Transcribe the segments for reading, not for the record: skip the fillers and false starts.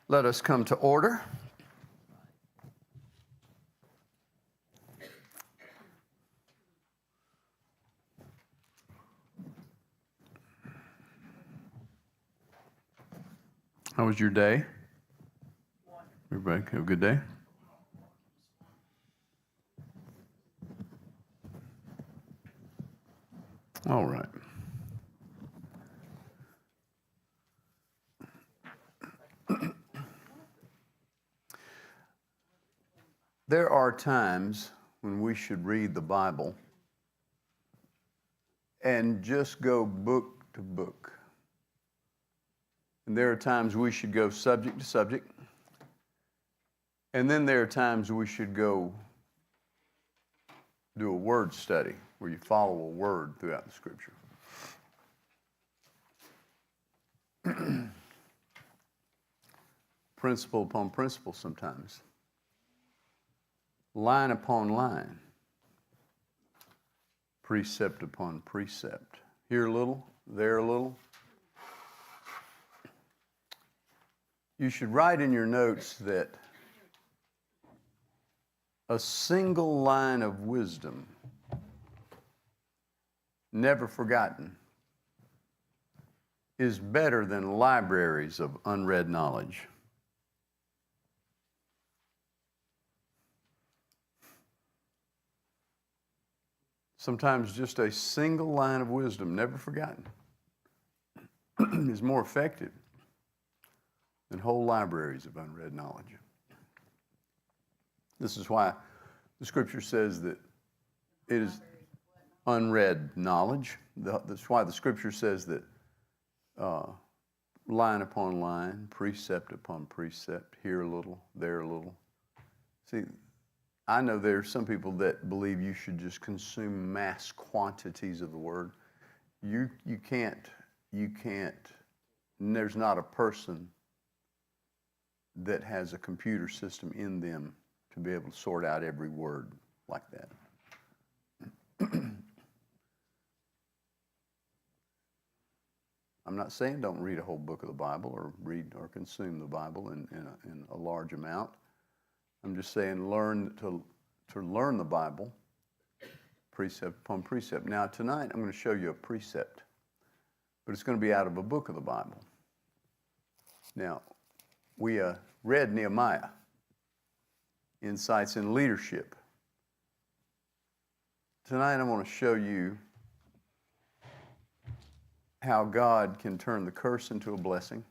Let us come to order. How was your day? Everybody have a good day? All right. There are times when we should read the Bible and just go book to book. And there are times we should go subject to subject. And then there are times we should go do a word study where you follow a word throughout the Scripture. Principle upon principle sometimes. Line upon line. Precept upon precept. Here a little, there a little. You should write in your notes that a single line of wisdom, never forgotten, is better than libraries of unread knowledge. Sometimes just a single line of wisdom, never forgotten, is more effective than whole libraries of unread knowledge. This is why the Scripture says that it is unread knowledge. That's why the Scripture says that line upon line, precept upon precept, here a little, there a little. See, I know there are some people that believe you should just consume mass quantities of the Word. You can't, there's not a person that has a computer system in them to be able to sort out every word like that. I'm not saying don't read a whole book of the Bible or read or consume the Bible in a large amount. I'm just saying learn to learn the Bible precept upon precept. Now tonight I'm going to show you a precept, but it's going to be out of a book of the Bible. Now, we read Nehemiah, Insights in Leadership. Tonight I want to show you how God can turn the curse into a blessing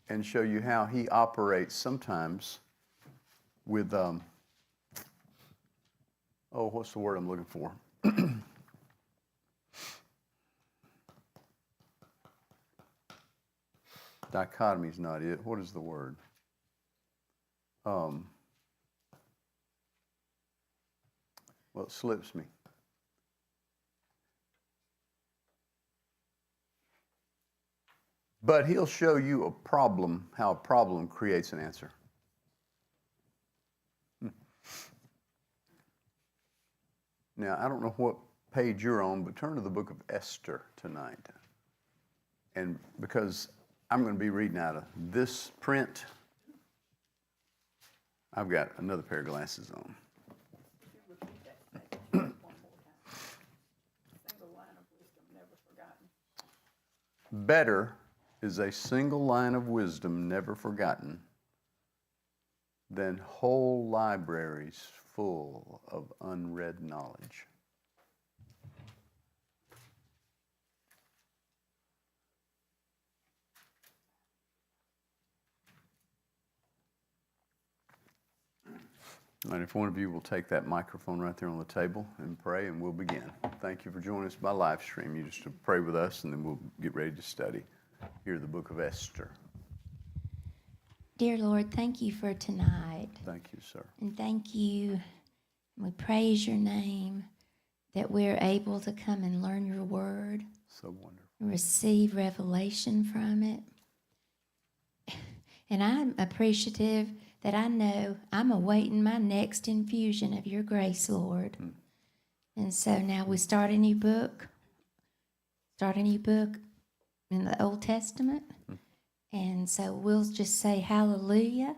and show you how He operates sometimes with, what's the word I'm looking for? Dichotomy is not it. What is the word? Well, it slips me. But He'll show you a problem, how a problem creates an answer. Now, I don't know what page you're on, but turn to the book of Esther tonight. And because I'm going to be reading out of this print, I've got another pair of glasses on. Better is a single line of wisdom never forgotten than whole libraries full of unread knowledge. And if one of you will take that microphone right there on the table and pray, and we'll begin. Thank you for joining us by live stream. You just pray with us, and then we'll get ready to study. Hear the book of Esther. Dear Lord, thank you for tonight. Thank you, sir. And thank you. We praise your name that we're able to come and learn your word. So wonderful. Receive revelation from it. And I'm appreciative that I know I'm awaiting my next infusion of your grace, Lord. And so now we start a new book in the Old Testament. And so we'll just say hallelujah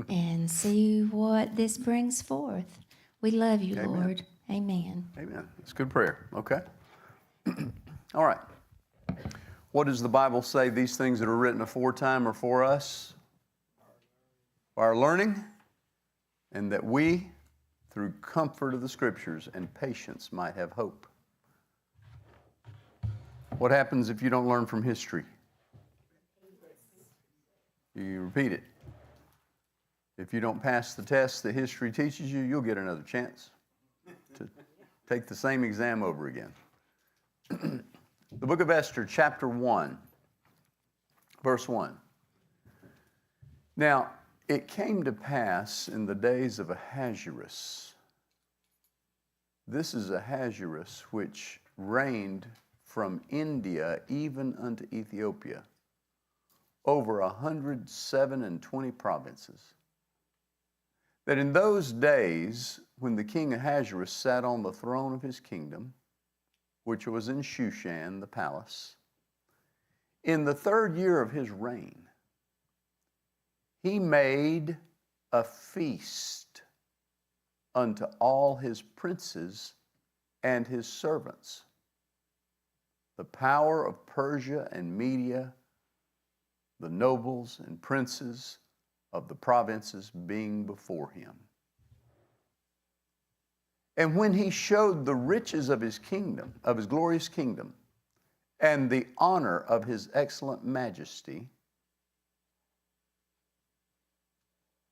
and see what this brings forth. We love you, Amen. Lord. Amen. Amen. It's good prayer. Okay. All right. What does the Bible say? These things that are written aforetime are for us, for our learning, and that we, through comfort of the Scriptures and patience, might have hope. What happens if you don't learn from history? You repeat it. If you don't pass the test that history teaches you, you'll get another chance to take the same exam over again. The book of Esther, chapter 1, verse 1. Now, it came to pass in the days of Ahasuerus. This is Ahasuerus, which reigned from India even unto Ethiopia, over 127 provinces. That in those days, when the king Ahasuerus sat on the throne of his kingdom, which was in Shushan, the palace, in the 3rd year of his reign, he made a feast unto all his princes and his servants, the power of Persia and Media, the nobles and princes of the provinces being before him. And when he showed the riches of his kingdom, of his glorious kingdom, and the honor of his excellent majesty,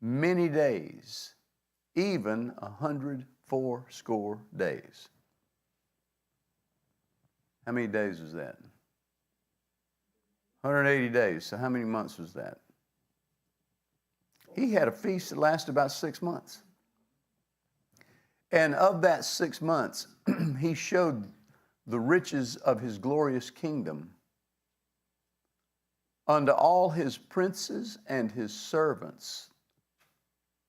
many days, even 180 days. How many days was that? 180 days. So how many months was that? He had a feast that lasted about 6 months. And of that 6 months, he showed the riches of his glorious kingdom unto all his princes and his servants,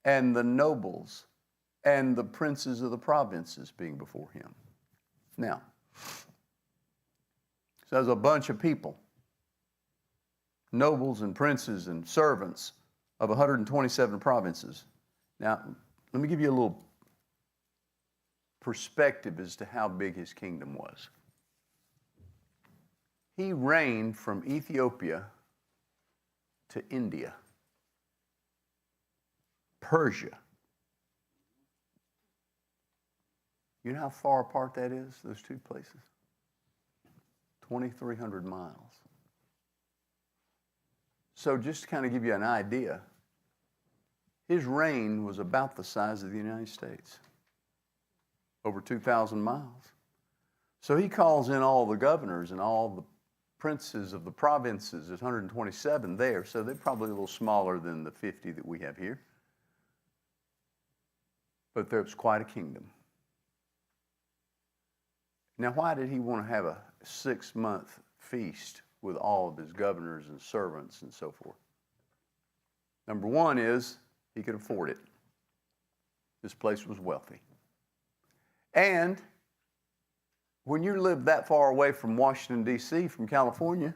and the nobles and the princes of the provinces being before him. Now, so there's a bunch of people, nobles and princes and servants of 127 provinces. Now, let me give you a little perspective as to how big his kingdom was. He reigned from Ethiopia to India, Persia. You know how far apart that is, those two places? 2,300 miles. So just to kind of give you an idea, his reign was about the size of the United States, over 2,000 miles. So he calls in all the governors and all the princes of the provinces. There's 127 there, so they're probably a little smaller than the 50 that we have here. But there's quite a kingdom. Now, why did he want to have a 6-month feast with all of his governors and servants and so forth? Number one is he could afford it. This place was wealthy. And when you live that far away from Washington, D.C., from California,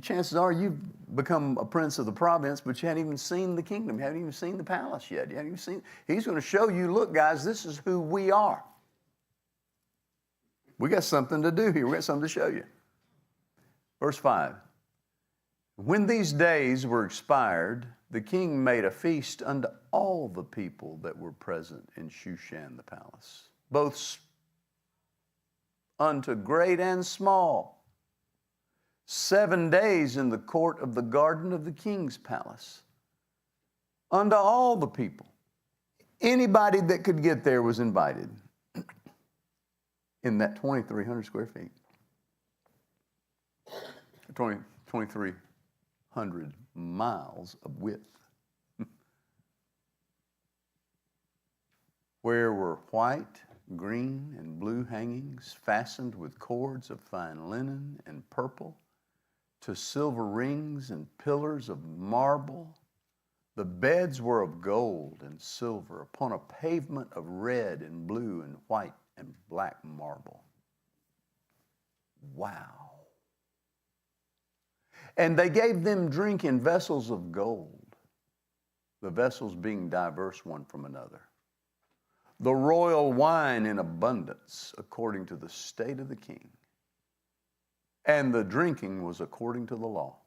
chances are you've become a prince of the province, but you hadn't even seen the kingdom. You haven't even seen the palace yet. You haven't even seen. He's going to show you, look, guys, this is who we are. We got something to do here. We got something to show you. Verse 5. When these days were expired, the king made a feast unto all the people that were present in Shushan the palace, both unto great and small. 7 days in the court of the garden of the king's palace, unto all the people. Anybody that could get there was invited in that 2,300 square feet. 2,300 miles of width. Where were white, green, and blue hangings fastened with cords of fine linen and purple, to silver rings and pillars of marble. The beds were of gold and silver upon a pavement of red and blue and white and black marble. Wow. And they gave them drink in vessels of gold, the vessels being diverse one from another. The royal wine in abundance, according to the state of the king. And the drinking was according to the law.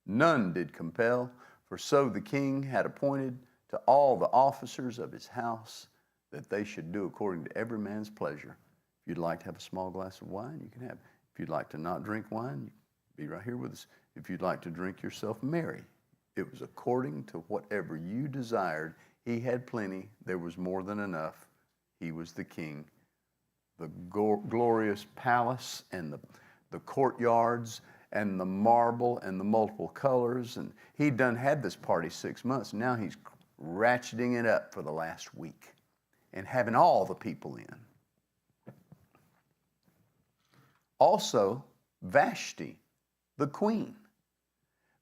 None did compel, for so the king had appointed to all the officers of his house that they should do according to every man's pleasure. If you'd like to have a small glass of wine, you can have it. If you'd like to not drink wine, be right here with us. If you'd like to drink yourself merry, it was according to whatever you desired. He had plenty. There was more than enough. He was the king. The glorious palace and the courtyards and the marble and the multiple colors. And he'd had this party 6 months. Now he's ratcheting it up for the last week and having all the people in. Also, Vashti, the queen,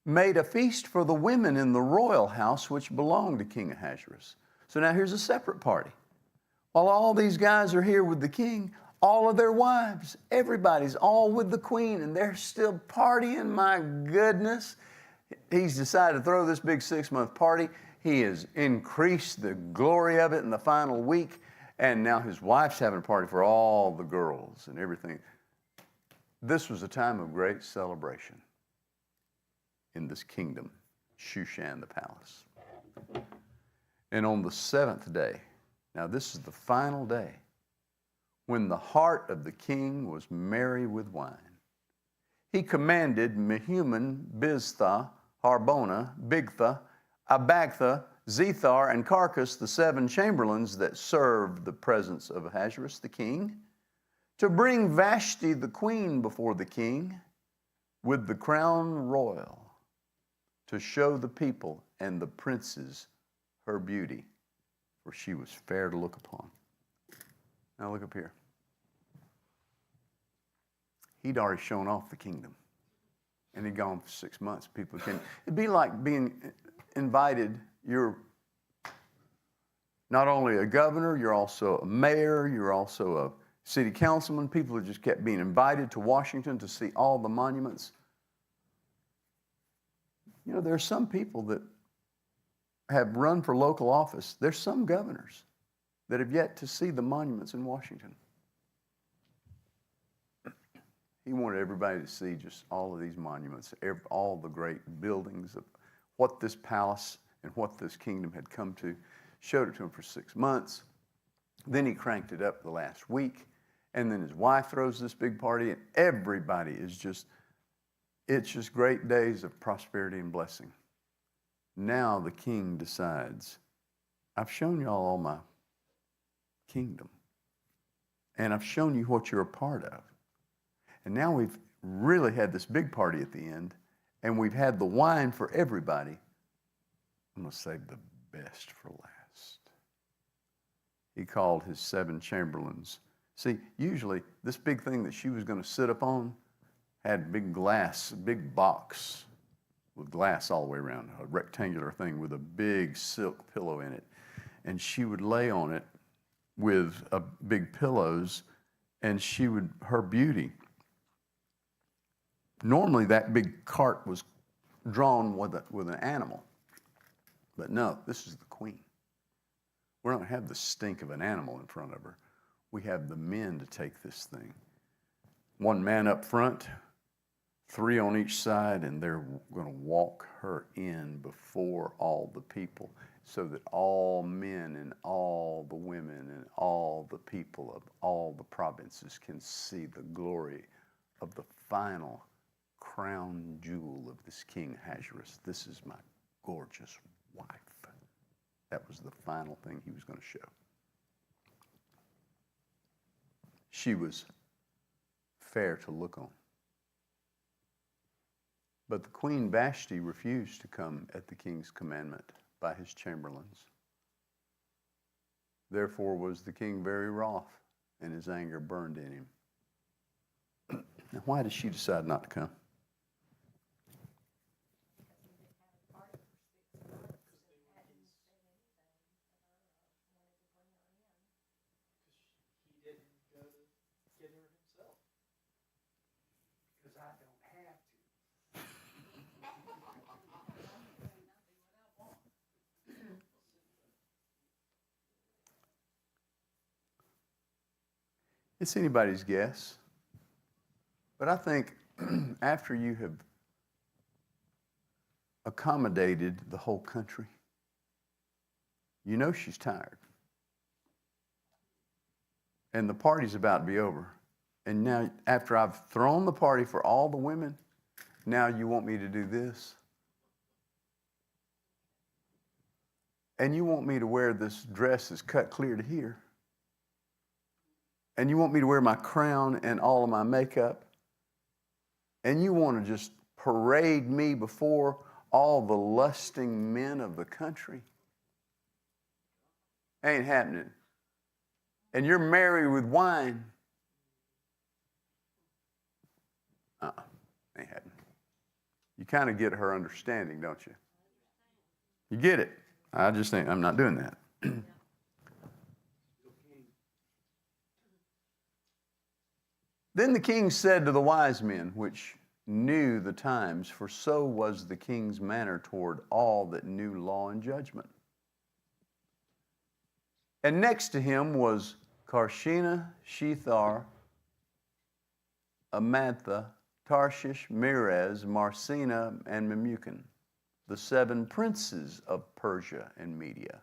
made a feast for the women in the royal house which belonged to King Ahasuerus. So now here's a separate party. While all these guys are here with the king, all of their wives, everybody's all with the queen, and they're still partying. My goodness. He's decided to throw this big 6-month party. He has increased the glory of it in the final week, and now his wife's having a party for all the girls and everything. This was a time of great celebration in this kingdom, Shushan the palace. And on the 7th day, now this is the final day, when the heart of the king was merry with wine, he commanded Mehuman, Biztha, Harbona, Bigtha, Abagtha, Zethar, and Carcas, the 7 chamberlains that served the presence of Ahasuerus the king, to bring Vashti the queen before the king with the crown royal, to show the people and the princes her beauty, for she was fair to look upon. Now look up here. He'd already shown off the kingdom, and he'd gone for 6 months. People came. It'd be like being invited. You're not only a governor, you're also a mayor, you're also a city councilman. People have just kept being invited to Washington to see all the monuments. You know, there are some people that have run for local office. There's some governors that have yet to see the monuments in Washington. He wanted everybody to see just all of these monuments, all the great buildings of what this palace and what this kingdom had come to. Showed it to him for 6 months. Then he cranked it up the last week. And then his wife throws this big party, and everybody is just, it's just great days of prosperity and blessing. Now the king decides, I've shown you all my kingdom, and I've shown you what you're a part of. And now we've really had this big party at the end, and we've had the wine for everybody. I'm going to save the best for last. He called his 7 chamberlains. See, usually this big thing that she was going to sit up on had big glass, big box with glass all the way around, a rectangular thing with a big silk pillow in it. And she would lay on it with big pillows, and her beauty. Normally that big cart was drawn with an animal. But no, this is the queen. We don't have the stink of an animal in front of her. We have the men to take this thing. 1 man up front, 3 on each side, and they're going to walk her in before all the people so that all men and all the women and all the people of all the provinces can see the glory of the final crown jewel of this King Ahasuerus. This is my gorgeous wife. That was the final thing he was going to show. She was fair to look on. But the queen Vashti refused to come at the king's commandment by his chamberlains. Therefore was the king very wroth, and his anger burned in him. Now, why did she decide not to come? It's anybody's guess. But I think after you have accommodated the whole country, you know she's tired. And the party's about to be over. And now, after I've thrown the party for all the women, now you want me to do this? And you want me to wear this dress that's cut clear to here? And you want me to wear my crown and all of my makeup? And you want to just parade me before all the lusting men of the country? Ain't happening. And you're merry with wine? Ain't happening. You kind of get her understanding, don't you? You get it. I just think I'm not doing that. Then the king said to the wise men, which knew the times, for so was the king's manner toward all that knew law and judgment. And next to him was Karshena, Shethar, Amantha, Tarshish, Meres, Marsina, and Memucan, the 7 princes of Persia and Media,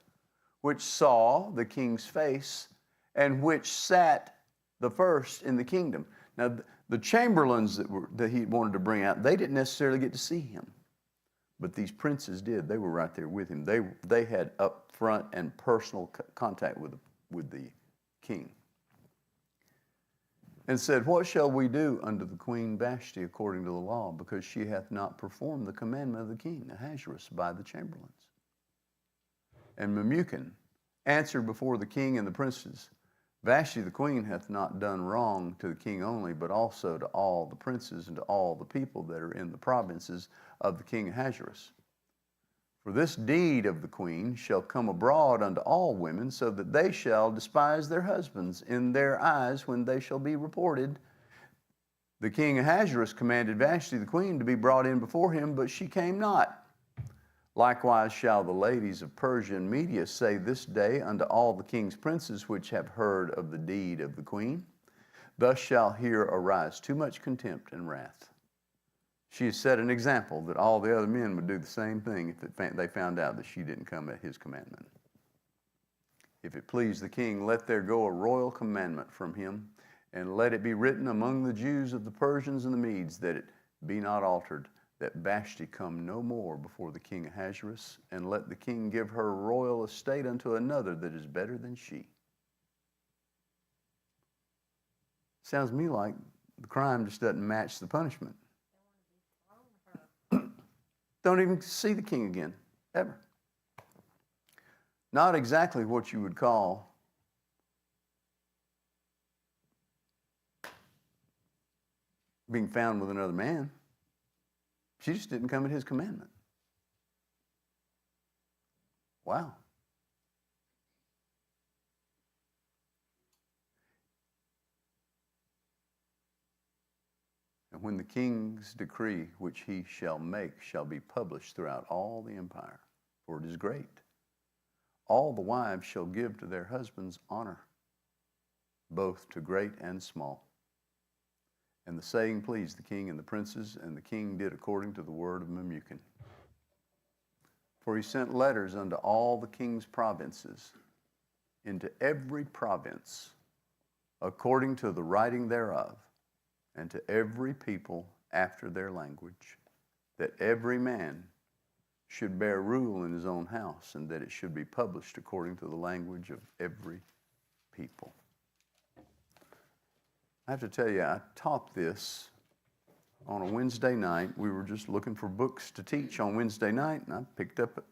which saw the king's face, and which sat the first in the kingdom. Now, the chamberlains that he wanted to bring out, they didn't necessarily get to see him. But these princes did. They were right there with him. They had up front and personal contact with the king. And said, what shall we do unto the queen Vashti according to the law? Because she hath not performed the commandment of the king Ahasuerus by the chamberlains. And Memucan answered before the king and the princes, Vashti the queen hath not done wrong to the king only, but also to all the princes and to all the people that are in the provinces of the king Ahasuerus. For this deed of the queen shall come abroad unto all women, so that they shall despise their husbands in their eyes when they shall be reported. The king Ahasuerus commanded Vashti the queen to be brought in before him, but she came not. Likewise shall the ladies of Persia and Media say this day unto all the king's princes which have heard of the deed of the queen. Thus shall here arise too much contempt and wrath. She has set an example that all the other men would do the same thing if they found out that she didn't come at his commandment. If it please the king, let there go a royal commandment from him, and let it be written among the Jews of the Persians and the Medes, that it be not altered, that Vashti come no more before the king Ahasuerus, and let the king give her royal estate unto another that is better than she. Sounds to me like the crime just doesn't match the punishment. Don't even see the king again, ever. Not exactly what you would call being found with another man. She just didn't come at his commandment. Wow. And when the king's decree which he shall make shall be published throughout all the empire, for it is great, all the wives shall give to their husbands honor, both to great and small. And the saying pleased the king and the princes, and the king did according to the word of Memucan. For he sent letters unto all the king's provinces, into every province, according to the writing thereof, and to every people after their language, that every man should bear rule in his own house, and that it should be published according to the language of every people. I have to tell you, I taught this on a Wednesday night. We were just looking for books to teach on Wednesday night, and I picked up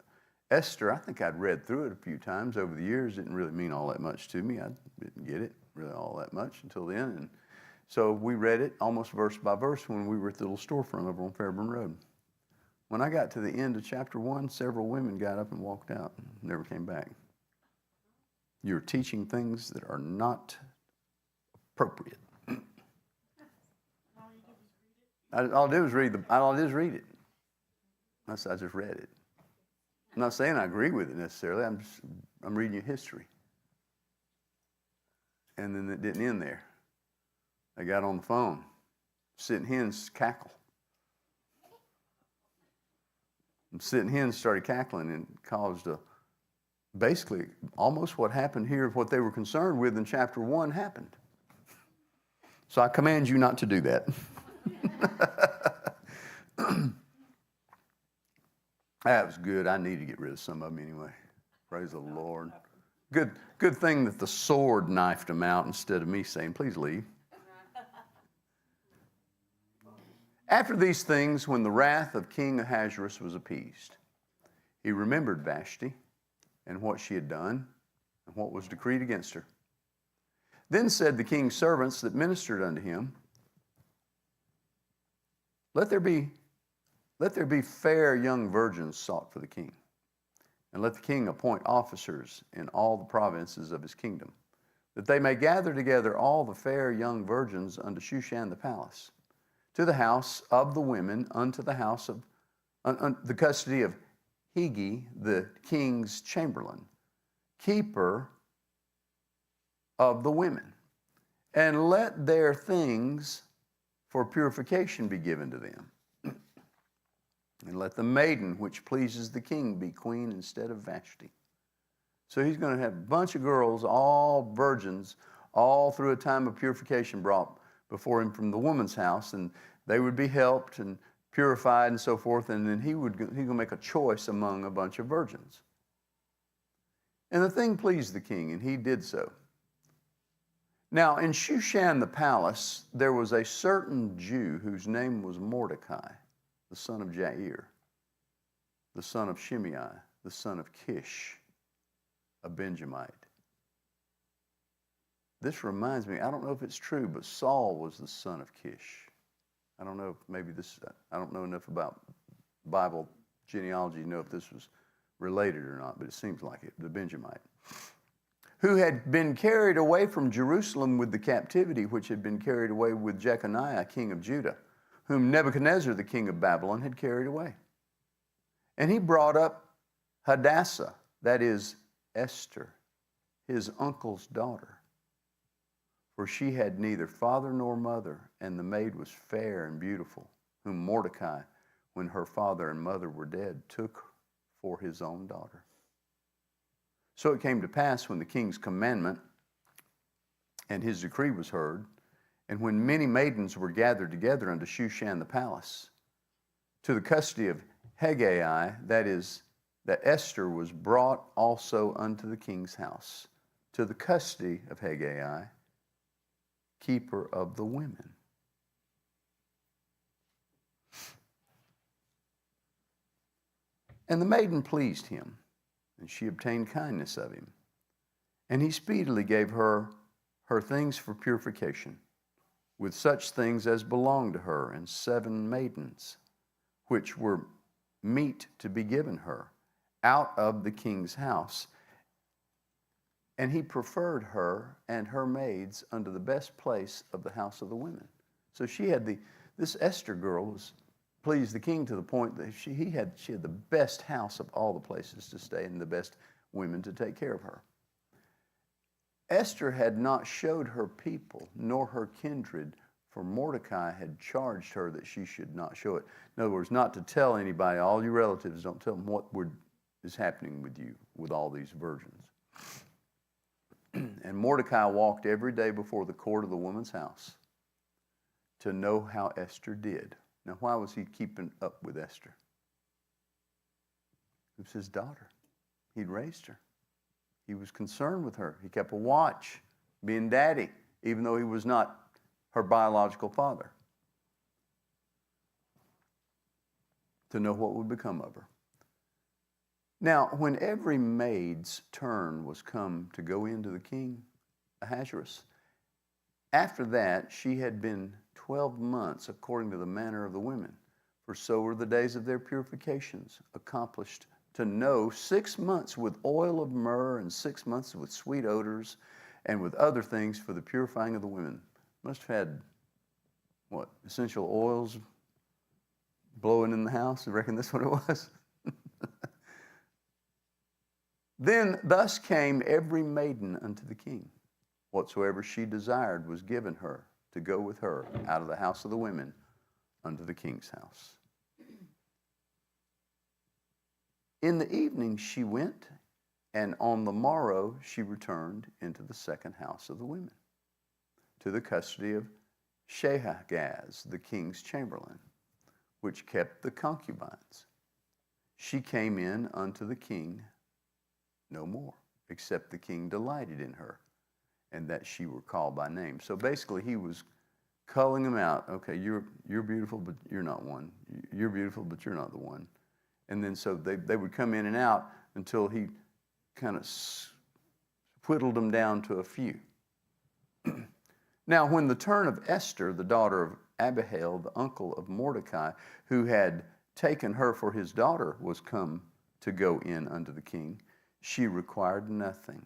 Esther. I think I'd read through it a few times over the years. It didn't really mean all that much to me. I didn't get it really all that much until then. And so we read it almost verse by verse when we were at the little storefront over on Fairburn Road. When I got to the end of chapter 1, several women got up and walked out and never came back. You're teaching things that are not appropriate. All I did was read it. I just read it. I'm not saying I agree with it necessarily. I'm reading you history. And then it didn't end there. They got on the phone. Sitting hens cackle. And sitting hens started cackling and caused basically almost what happened here, what they were concerned with in chapter 1 happened. So I command you not to do that. That was good. I need to get rid of some of them anyway. Praise the Lord. Good thing that the sword knifed them out instead of me saying, please leave. After these things, when the wrath of King Ahasuerus was appeased, he remembered Vashti and what she had done and what was decreed against her. Then said the king's servants that ministered unto him, Let there be fair young virgins sought for the king, and let the king appoint officers in all the provinces of his kingdom, that they may gather together all the fair young virgins unto Shushan the palace, to the house of the women, unto the house of the custody of Hegi, the king's chamberlain, keeper of the women, and let their things for purification be given to them. And let the maiden which pleases the king be queen instead of Vashti. So he's going to have a bunch of girls, all virgins, all through a time of purification brought before him from the woman's house, and they would be helped and purified and so forth, and then he's going to make a choice among a bunch of virgins. And the thing pleased the king, and he did so. Now, in Shushan the palace, there was a certain Jew whose name was Mordecai, the son of Jair, the son of Shimei, the son of Kish, a Benjamite. This reminds me, I don't know if it's true, but Saul was the son of Kish. I don't know if maybe this, I don't know enough about Bible genealogy to know if this was related or not, but it seems like it, the Benjamite, who had been carried away from Jerusalem with the captivity which had been carried away with Jeconiah, king of Judah, whom Nebuchadnezzar, the king of Babylon, had carried away. And he brought up Hadassah, that is Esther, his uncle's daughter, for she had neither father nor mother, and the maid was fair and beautiful, whom Mordecai, when her father and mother were dead, took for his own daughter. So it came to pass when the king's commandment and his decree was heard, and when many maidens were gathered together unto Shushan the palace, to the custody of Hegai, that is, that Esther was brought also unto the king's house, to the custody of Hegai, keeper of the women. And the maiden pleased him, and she obtained kindness of him. And he speedily gave her things for purification, with such things as belonged to her, and 7 maidens, which were meet to be given her, out of the king's house. And he preferred her and her maids unto the best place of the house of the women. So she had this Esther girl pleased the king to the point that she had the best house of all the places to stay and the best women to take care of her. Esther had not showed her people nor her kindred, for Mordecai had charged her that she should not show it. In other words, not to tell anybody, all your relatives, don't tell them what is happening with you, with all these virgins. And Mordecai walked every day before the court of the woman's house to know how Esther did. Now, why was he keeping up with Esther? It was his daughter. He'd raised her. He was concerned with her. He kept a watch, being daddy, even though he was not her biological father, to know what would become of her. Now, when every maid's turn was come to go into the king Ahasuerus, after that she had been 12 months according to the manner of the women, for so were the days of their purifications accomplished, to know 6 months with oil of myrrh and 6 months with sweet odors and with other things for the purifying of the women. Must have had, essential oils blowing in the house? I reckon that's what it was. Then thus came every maiden unto the king. Whatsoever she desired was given her to go with her out of the house of the women unto the king's house. In the evening she went, and on the morrow she returned into the second house of the women, to the custody of Shahagaz, the king's chamberlain, which kept the concubines. She came in unto the king no more, except the king delighted in her, and that she were called by name. So basically he was culling them out. Okay, you're beautiful, but you're not one. You're beautiful, but you're not the one. And then so they would come in and out until he kind of whittled them down to a few. Now, when the turn of Esther, the daughter of Abihail, the uncle of Mordecai, who had taken her for his daughter, was come to go in unto the king, she required nothing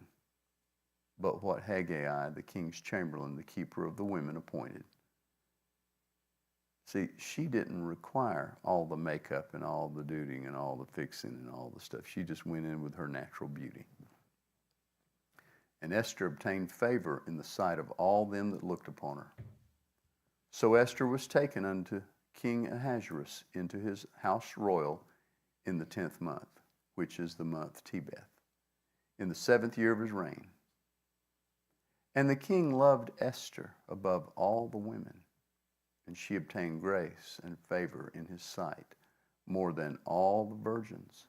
but what Haggai, the king's chamberlain, the keeper of the women, appointed. See, she didn't require all the makeup and all the doing and all the fixing and all the stuff. She just went in with her natural beauty. And Esther obtained favor in the sight of all them that looked upon her. So Esther was taken unto King Ahasuerus into his house royal in the 10th month, which is the month Tebeth, in the 7th year of his reign. And the king loved Esther above all the women, and she obtained grace and favor in his sight more than all the virgins,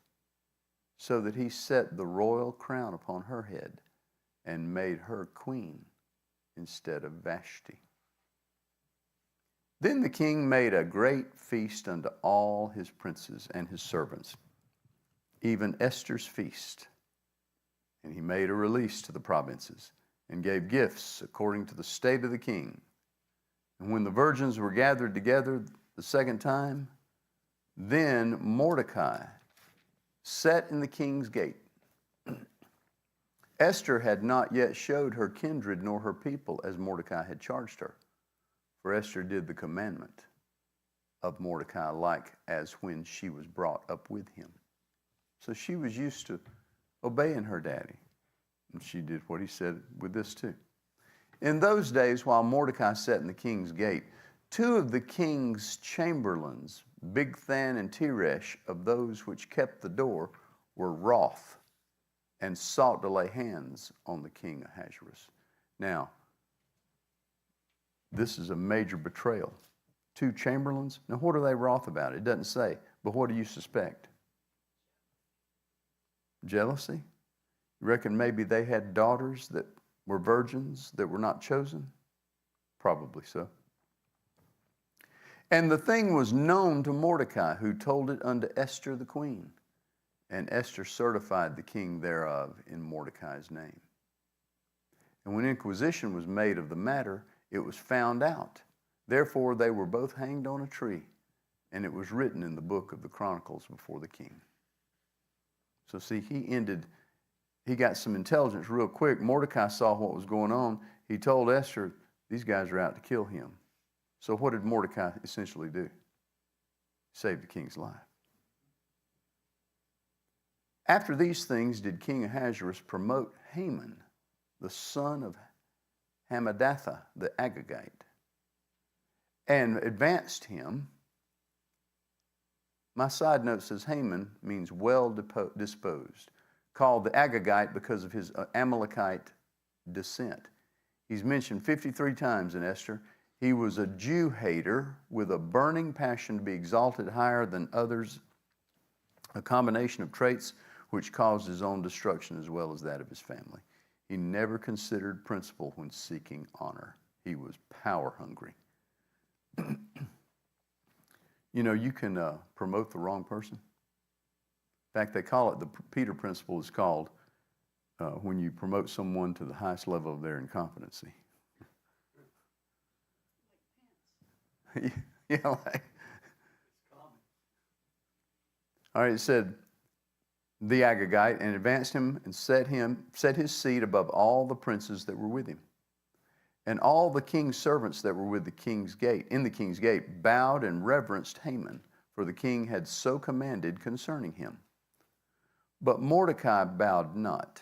so that he set the royal crown upon her head and made her queen instead of Vashti. Then the king made a great feast unto all his princes and his servants, even Esther's feast. And he made a release to the provinces and gave gifts according to the state of the king. And when the virgins were gathered together the second time, then Mordecai sat in the king's gate. Esther had not yet showed her kindred nor her people as Mordecai had charged her. For Esther did the commandment of Mordecai like as when she was brought up with him. So she was used to obeying her daddy. And she did what he said with this too. In those days, while Mordecai sat in the king's gate, two of the king's chamberlains, Bigthan and Teresh, of those which kept the door, were wroth and sought to lay hands on the king Ahasuerus. Now, this is a major betrayal. Two chamberlains. Now, what are they wroth about? It doesn't say, but what do you suspect? Jealousy? You reckon maybe they had daughters that were virgins that were not chosen? Probably so. And the thing was known to Mordecai, who told it unto Esther the queen. And Esther certified the king thereof in Mordecai's name. And when inquisition was made of the matter, it was found out. Therefore they were both hanged on a tree, and it was written in the book of the Chronicles before the king. So see, he got some intelligence real quick. Mordecai saw what was going on. He told Esther, these guys are out to kill him. So what did Mordecai essentially do? Save the king's life. After these things did King Ahasuerus promote Haman, the son of Hammedatha the Agagite, and advanced him. My side note says Haman means well disposed, called the Agagite because of his Amalekite descent. He's mentioned 53 times in Esther. He was a Jew hater with a burning passion to be exalted higher than others, a combination of traits which caused his own destruction as well as that of his family. He never considered principle when seeking honor. He was power hungry. You know, you can promote the wrong person. In fact, they call it, the Peter principle is called when you promote someone to the highest level of their incompetency. Yeah, like. All right, it said, the Agagite, and advanced him and set his seat above all the princes that were with him. And all the king's servants that were with the king's gate, in the king's gate, bowed and reverenced Haman, for the king had so commanded concerning him. But Mordecai bowed not,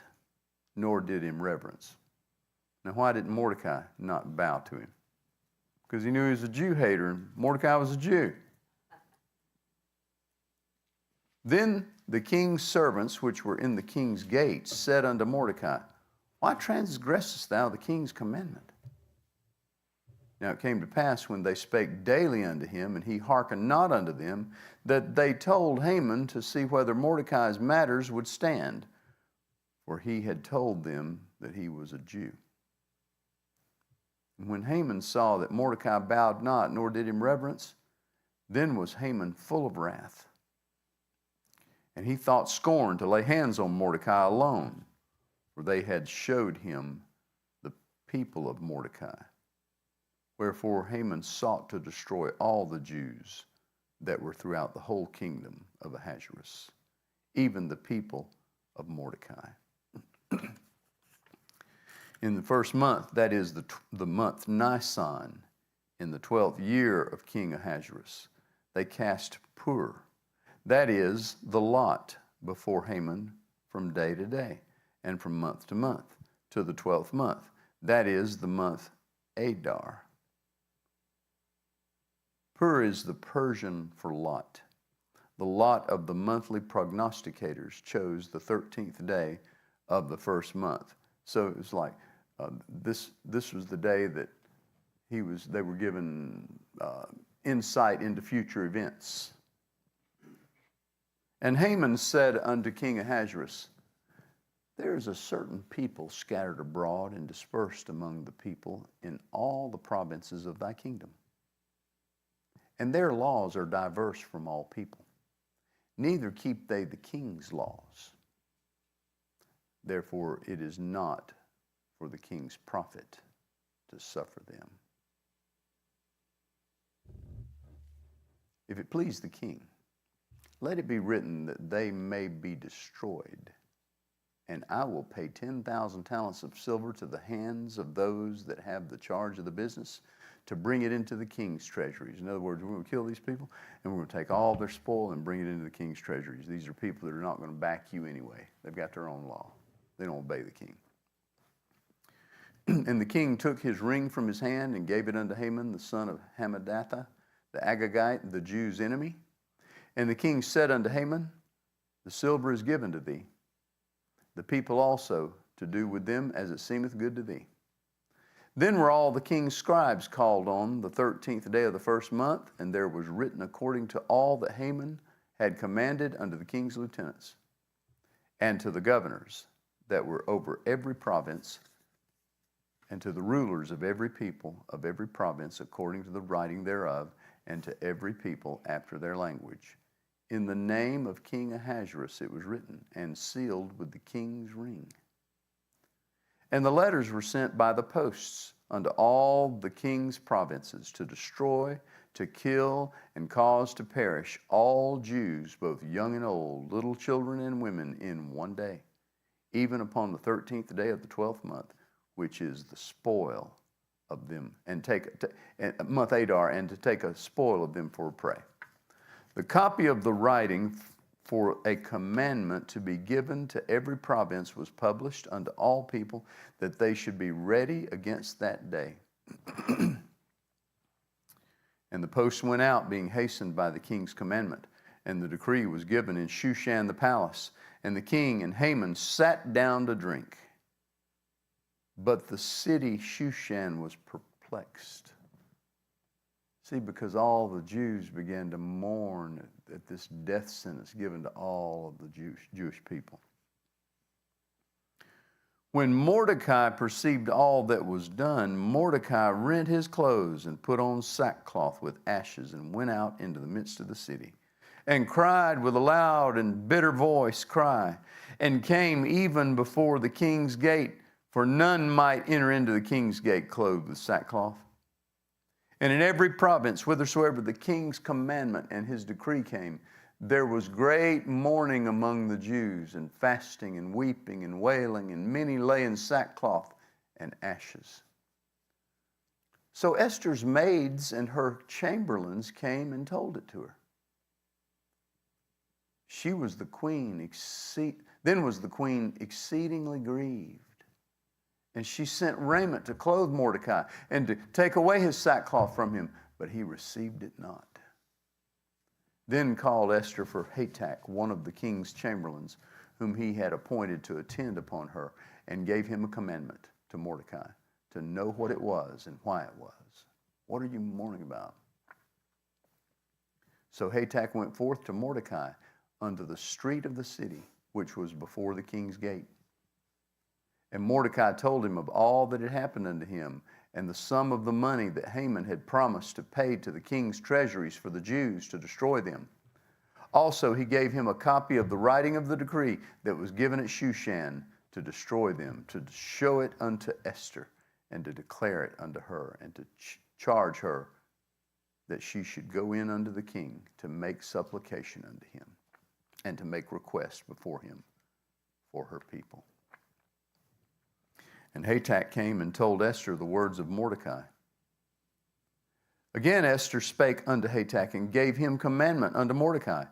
nor did him reverence. Now, why did Mordecai not bow to him? because he knew he was a Jew hater, and Mordecai was a Jew. Then the king's servants, which were in the king's gates, said unto Mordecai, Why transgressest thou the king's commandment? Now it came to pass, when they spake daily unto him, and he hearkened not unto them, that they told Haman to see whether Mordecai's matters would stand, for he had told them that he was a Jew. And when Haman saw that Mordecai bowed not, nor did him reverence, then was Haman full of wrath. And he thought scorn to lay hands on Mordecai alone, for they had showed him the people of Mordecai. Wherefore Haman sought to destroy all the Jews that were throughout the whole kingdom of Ahasuerus, even the people of Mordecai. In the first month, that is the month Nisan, in the 12th year of King Ahasuerus, they cast pur, that is, the lot, before Haman from day to day, and from month to month, to the 12th month, that is, the month Adar. Pur is the Persian for lot. The lot of the monthly prognosticators chose the 13th day of the first month. So it was like this was the day that they were given insight into future events. And Haman said unto King Ahasuerus, There is a certain people scattered abroad and dispersed among the people in all the provinces of thy kingdom. And their laws are diverse from all people. Neither keep they the king's laws. Therefore it is not for the king's profit to suffer them. If it please the king, let it be written that they may be destroyed, and I will pay 10,000 talents of silver to the hands of those that have the charge of the business, to bring it into the king's treasuries. In other words, we're going to kill these people, and we're going to take all their spoil and bring it into the king's treasuries. These are people that are not going to back you anyway. They've got their own law. They don't obey the king. And the king took his ring from his hand and gave it unto Haman, the son of Hammedatha, the Agagite, the Jews' enemy. And the king said unto Haman, The silver is given to thee, the people also to do with them as it seemeth good to thee. Then were all the king's scribes called on the 13th day of the first month, and there was written according to all that Haman had commanded unto the king's lieutenants, and to the governors that were over every province, and to the rulers of every people of every province according to the writing thereof, and to every people after their language. In the name of King Ahasuerus it was written, and sealed with the king's ring. And the letters were sent by the posts unto all the king's provinces, to destroy, to kill, and cause to perish all Jews, both young and old, little children and women, in one day, even upon the 13th day of the 12th month, which is the spoil of them, and month Adar, and to take a spoil of them for a prey. The copy of the writing for a commandment to be given to every province was published unto all people, that they should be ready against that day. And the post went out, being hastened by the king's commandment. And the decree was given in Shushan the palace. And the king and Haman sat down to drink. But the city Shushan was perplexed. See, because all the Jews began to mourn at this death sentence given to all of the Jewish people. When Mordecai perceived all that was done, Mordecai rent his clothes and put on sackcloth with ashes, and went out into the midst of the city, and cried with a loud and bitter voice cry, and came even before the king's gate, for none might enter into the king's gate clothed with sackcloth. And in every province, whithersoever the king's commandment and his decree came, there was great mourning among the Jews, and fasting and weeping and wailing, and many lay in sackcloth and ashes. So Esther's maids and her chamberlains came and told it to her. Then was the queen exceedingly grieved, And she sent raiment to clothe Mordecai and to take away his sackcloth from him, but he received it not. Then called Esther for Hatak, one of the king's chamberlains, whom he had appointed to attend upon her, and gave him a commandment to Mordecai to know what it was and why it was. What are you mourning about? So Hatak went forth to Mordecai unto the street of the city, which was before the king's gate. And Mordecai told him of all that had happened unto him, and the sum of the money that Haman had promised to pay to the king's treasuries for the Jews to destroy them. Also he gave him a copy of the writing of the decree that was given at Shushan to destroy them, to show it unto Esther, and to declare it unto her, and to charge her that she should go in unto the king to make supplication unto him, and to make request before him for her people. And Hatak came and told Esther the words of Mordecai. Again Esther spake unto Hatak, and gave him commandment unto Mordecai.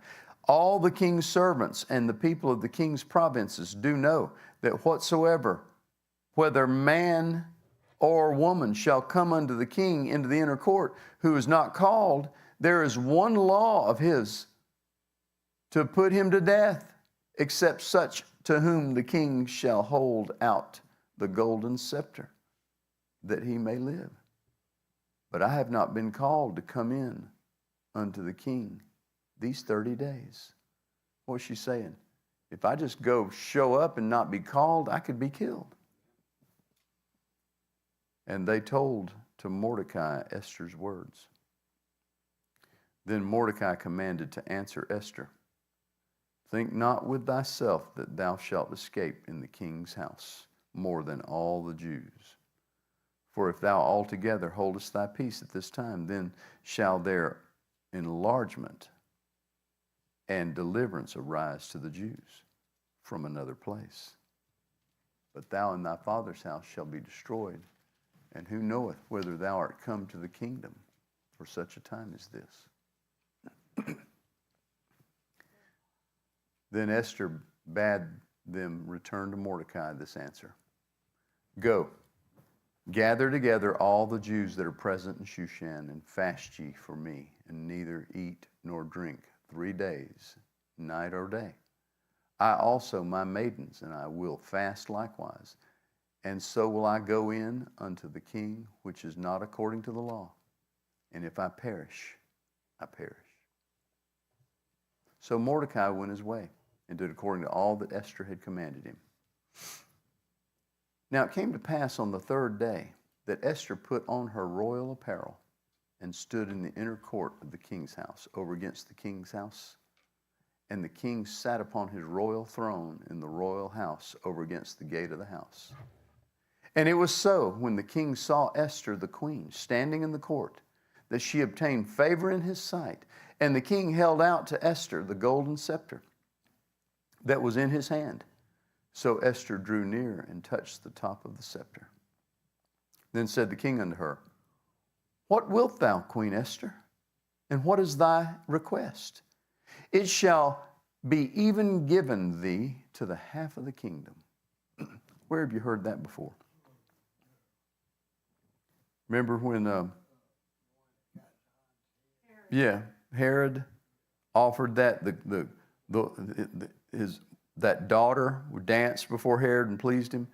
All the king's servants and the people of the king's provinces do know that whatsoever, whether man or woman, shall come unto the king into the inner court, who is not called, there is one law of his, to put him to death, except such to whom the king shall hold out the golden scepter, that he may live. But I have not been called to come in unto the king these 30 days. What's she saying? If I just go show up and not be called, I could be killed. And they told to Mordecai Esther's words. Then Mordecai commanded to answer Esther, think not with thyself that thou shalt escape in the king's house more than all the Jews. For if thou altogether holdest thy peace at this time, then shall their enlargement and deliverance arise to the Jews from another place. But thou and thy father's house shall be destroyed, and who knoweth whether thou art come to the kingdom for such a time as this? Then Esther bade them return to Mordecai this answer. Go, gather together all the Jews that are present in Shushan, and fast ye for me, and neither eat nor drink 3 days, night or day. I also, my maidens, and I will fast likewise. And so will I go in unto the king, which is not according to the law. And if I perish, I perish. So Mordecai went his way, and did according to all that Esther had commanded him. Now it came to pass on the 3rd day that Esther put on her royal apparel, and stood in the inner court of the king's house, over against the king's house. And the king sat upon his royal throne in the royal house, over against the gate of the house. And it was so, when the king saw Esther the queen standing in the court, that she obtained favor in his sight. And the king held out to Esther the golden scepter that was in his hand. So Esther drew near and touched the top of the scepter. Then said the king unto her, what wilt thou, Queen Esther? And what is thy request? It shall be even given thee to the half of the kingdom. Where have you heard that before? Remember when Herod offered that that daughter would dance before Herod and pleased him,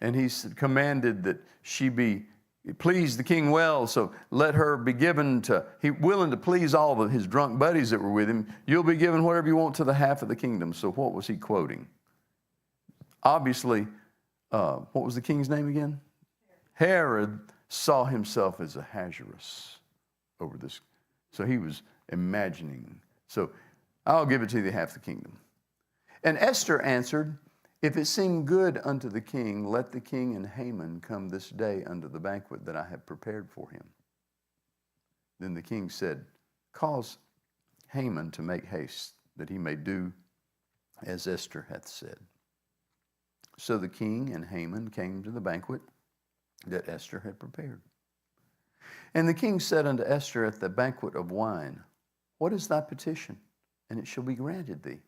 and he commanded that she be pleased the king well, so let her be given to, he willing to please all of his drunk buddies that were with him. You'll be given whatever you want to the half of the kingdom. So what was he quoting? Obviously, what was the king's name again? Herod saw himself as Ahasuerus over this. So he was imagining. So I'll give it to thee half the kingdom. And Esther answered, if it seem good unto the king, let the king and Haman come this day unto the banquet that I have prepared for him. Then the king said, cause Haman to make haste, that he may do as Esther hath said. So the king and Haman came to the banquet that Esther had prepared. And the king said unto Esther at the banquet of wine, what is thy petition? And it shall be granted thee.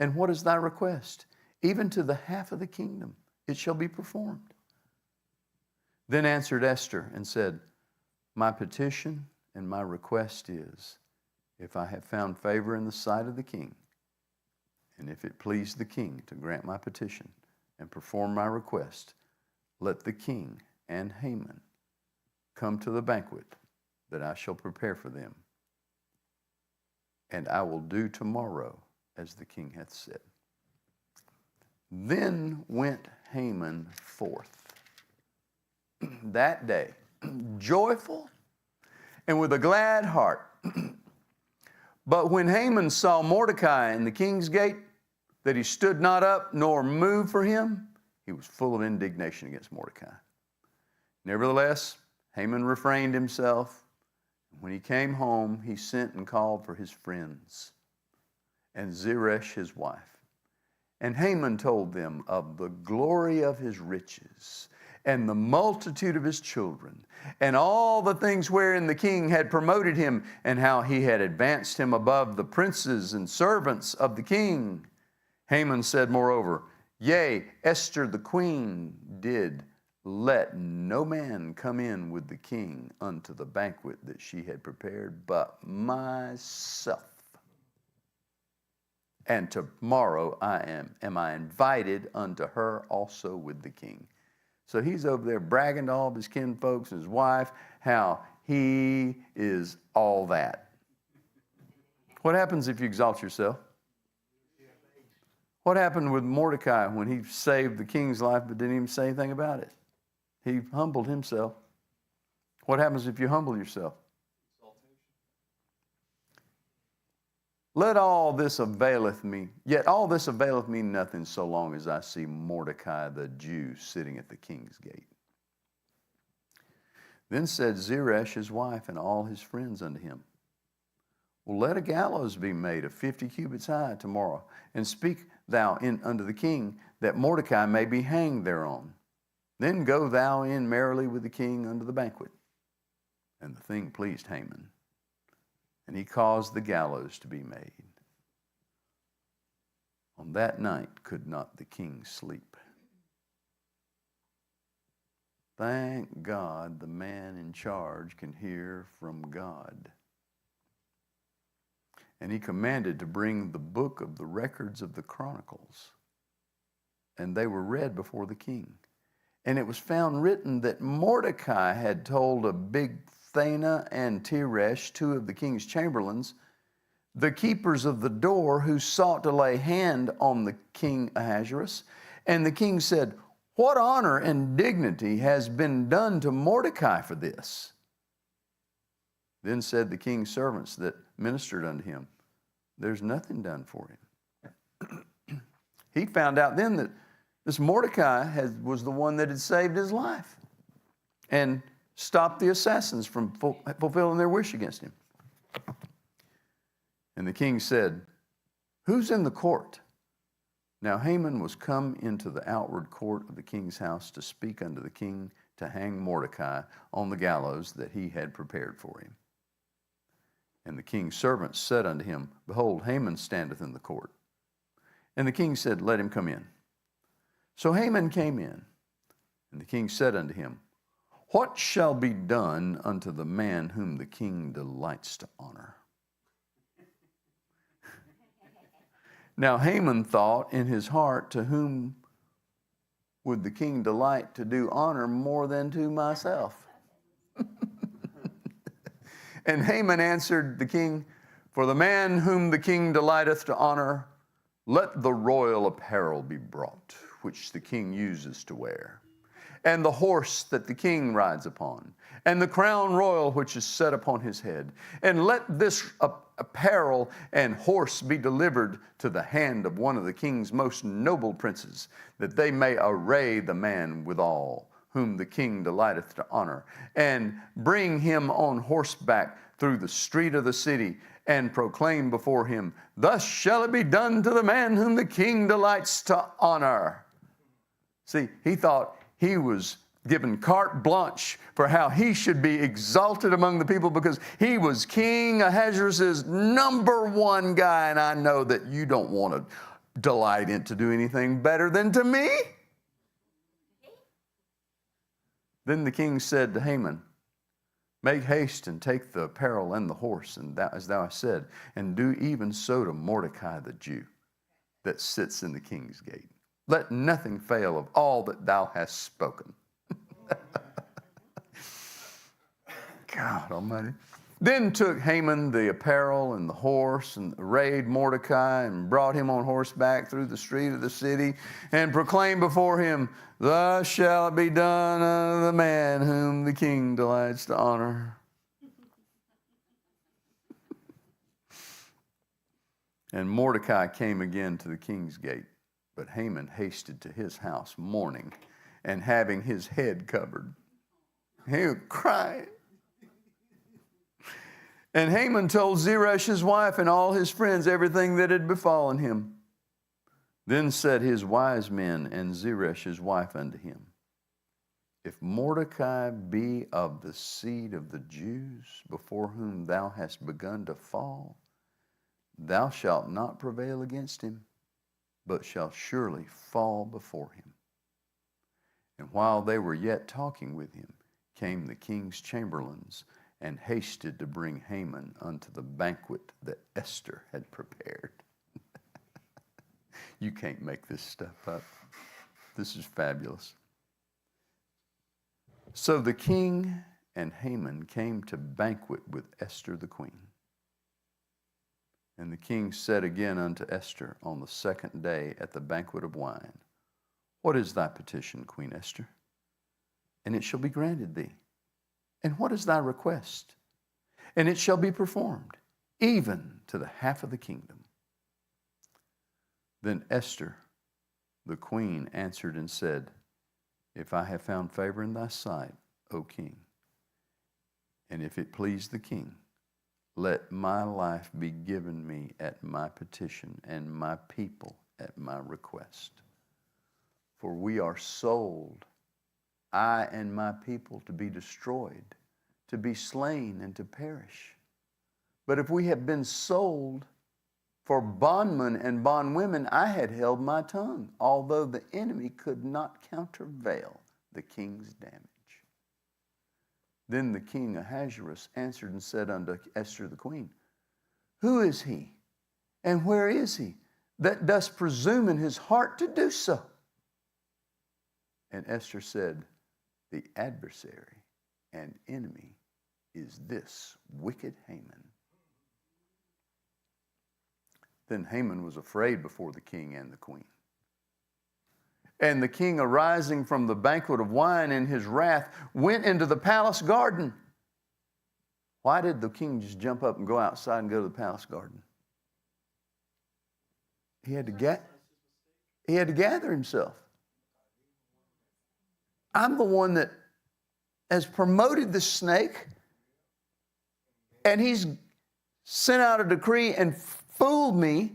And what is thy request? Even to the half of the kingdom, it shall be performed. Then answered Esther and said, my petition and my request is, if I have found favor in the sight of the king, and if it please the king to grant my petition and perform my request, let the king and Haman come to the banquet that I shall prepare for them. And I will do tomorrow as the king hath said. Then went Haman forth that day, joyful and with a glad heart. But when Haman saw Mordecai in the king's gate, that he stood not up nor moved for him, he was full of indignation against Mordecai. Nevertheless, Haman refrained himself. When he came home, he sent and called for his friends and Zeresh his wife. And Haman told them of the glory of his riches and the multitude of his children, and all the things wherein the king had promoted him, and how he had advanced him above the princes and servants of the king. Haman said, moreover, yea, Esther the queen did let no man come in with the king unto the banquet that she had prepared, but myself. And tomorrow am I invited unto her also with the king. So he's over there bragging to all of his kinfolks and his wife how he is all that. What happens if you exalt yourself? What happened with Mordecai when he saved the king's life but didn't even say anything about it? He humbled himself. What happens if you humble yourself? Let all this availeth me, yet all this availeth me nothing so long as I see Mordecai the Jew sitting at the king's gate. Then said Zeresh his wife and all his friends unto him, well, let a gallows be made of 50 cubits high tomorrow, and speak thou unto the king, that Mordecai may be hanged thereon. Then go thou in merrily with the king unto the banquet. And the thing pleased Haman, and he caused the gallows to be made. On that night could not the king sleep. Thank God the man in charge can hear from God. And he commanded to bring the book of the records of the Chronicles, and they were read before the king. And it was found written that Mordecai had told Bigthana and Teresh, two of the king's chamberlains, the keepers of the door, who sought to lay hand on the king Ahasuerus. And the king said, what honor and dignity has been done to Mordecai for this? Then said the king's servants that ministered unto him, there's nothing done for him. He found out then that this Mordecai was the one that had saved his life and stopped the assassins from fulfilling their wish against him. And the king said, who's in the court? Now Haman was come into the outward court of the king's house to speak unto the king to hang Mordecai on the gallows that he had prepared for him. And the king's servants said unto him, behold, Haman standeth in the court. And the king said, let him come in. So Haman came in, and the king said unto him, what shall be done unto the man whom the king delights to honor? Now Haman thought in his heart, to whom would the king delight to do honor more than to myself? And Haman answered the king, for the man whom the king delighteth to honor, let the royal apparel be brought, which the king uses to wear, and the horse that the king rides upon, and the crown royal which is set upon his head. And let this apparel and horse be delivered to the hand of one of the king's most noble princes, that they may array the man withal, whom the king delighteth to honor, and bring him on horseback through the street of the city, and proclaim before him, thus shall it be done to the man whom the king delights to honor. See, he thought he was given carte blanche for how he should be exalted among the people, because he was King Ahasuerus' number one guy, and I know that you don't want to delight in to do anything better than to me. Then the king said to Haman, make haste and take the apparel and the horse, and as thou hast said, and do even so to Mordecai the Jew that sits in the king's gate. Let nothing fail of all that thou hast spoken. God Almighty. Then took Haman the apparel and the horse and arrayed Mordecai and brought him on horseback through the street of the city and proclaimed before him, thus shall it be done unto the man whom the king delights to honor. And Mordecai came again to the king's gate, but Haman hasted to his house mourning and having his head covered. He was crying. And Haman told Zeresh his wife and all his friends everything that had befallen him. Then said his wise men and Zeresh his wife unto him, if Mordecai be of the seed of the Jews before whom thou hast begun to fall, thou shalt not prevail against him, but shalt surely fall before him. And while they were yet talking with him, came the king's chamberlains, and hasted to bring Haman unto the banquet that Esther had prepared. You can't make this stuff up. This is fabulous. So the king and Haman came to banquet with Esther the queen. And the king said again unto Esther on the second day at the banquet of wine, what is thy petition, Queen Esther? And it shall be granted thee. And what is thy request? And it shall be performed, even to the half of the kingdom. Then Esther, the queen, answered and said, if I have found favor in thy sight, O king, and if it please the king, let my life be given me at my petition, and my people at my request. For we are sold, I and my people, to be destroyed, to be slain, and to perish. But if we have been sold for bondmen and bondwomen, I had held my tongue, although the enemy could not countervail the king's damage. Then the king Ahasuerus answered and said unto Esther the queen, who is he, and where is he, that does presume in his heart to do so? And Esther said, the adversary and enemy is this wicked Haman. Then Haman was afraid before the king and the queen. And the king, arising from the banquet of wine in his wrath, went into the palace garden. Why did the king just jump up and go outside and go to the palace garden? He had to gather himself. I'm the one that has promoted the snake, and he's sent out a decree and fooled me.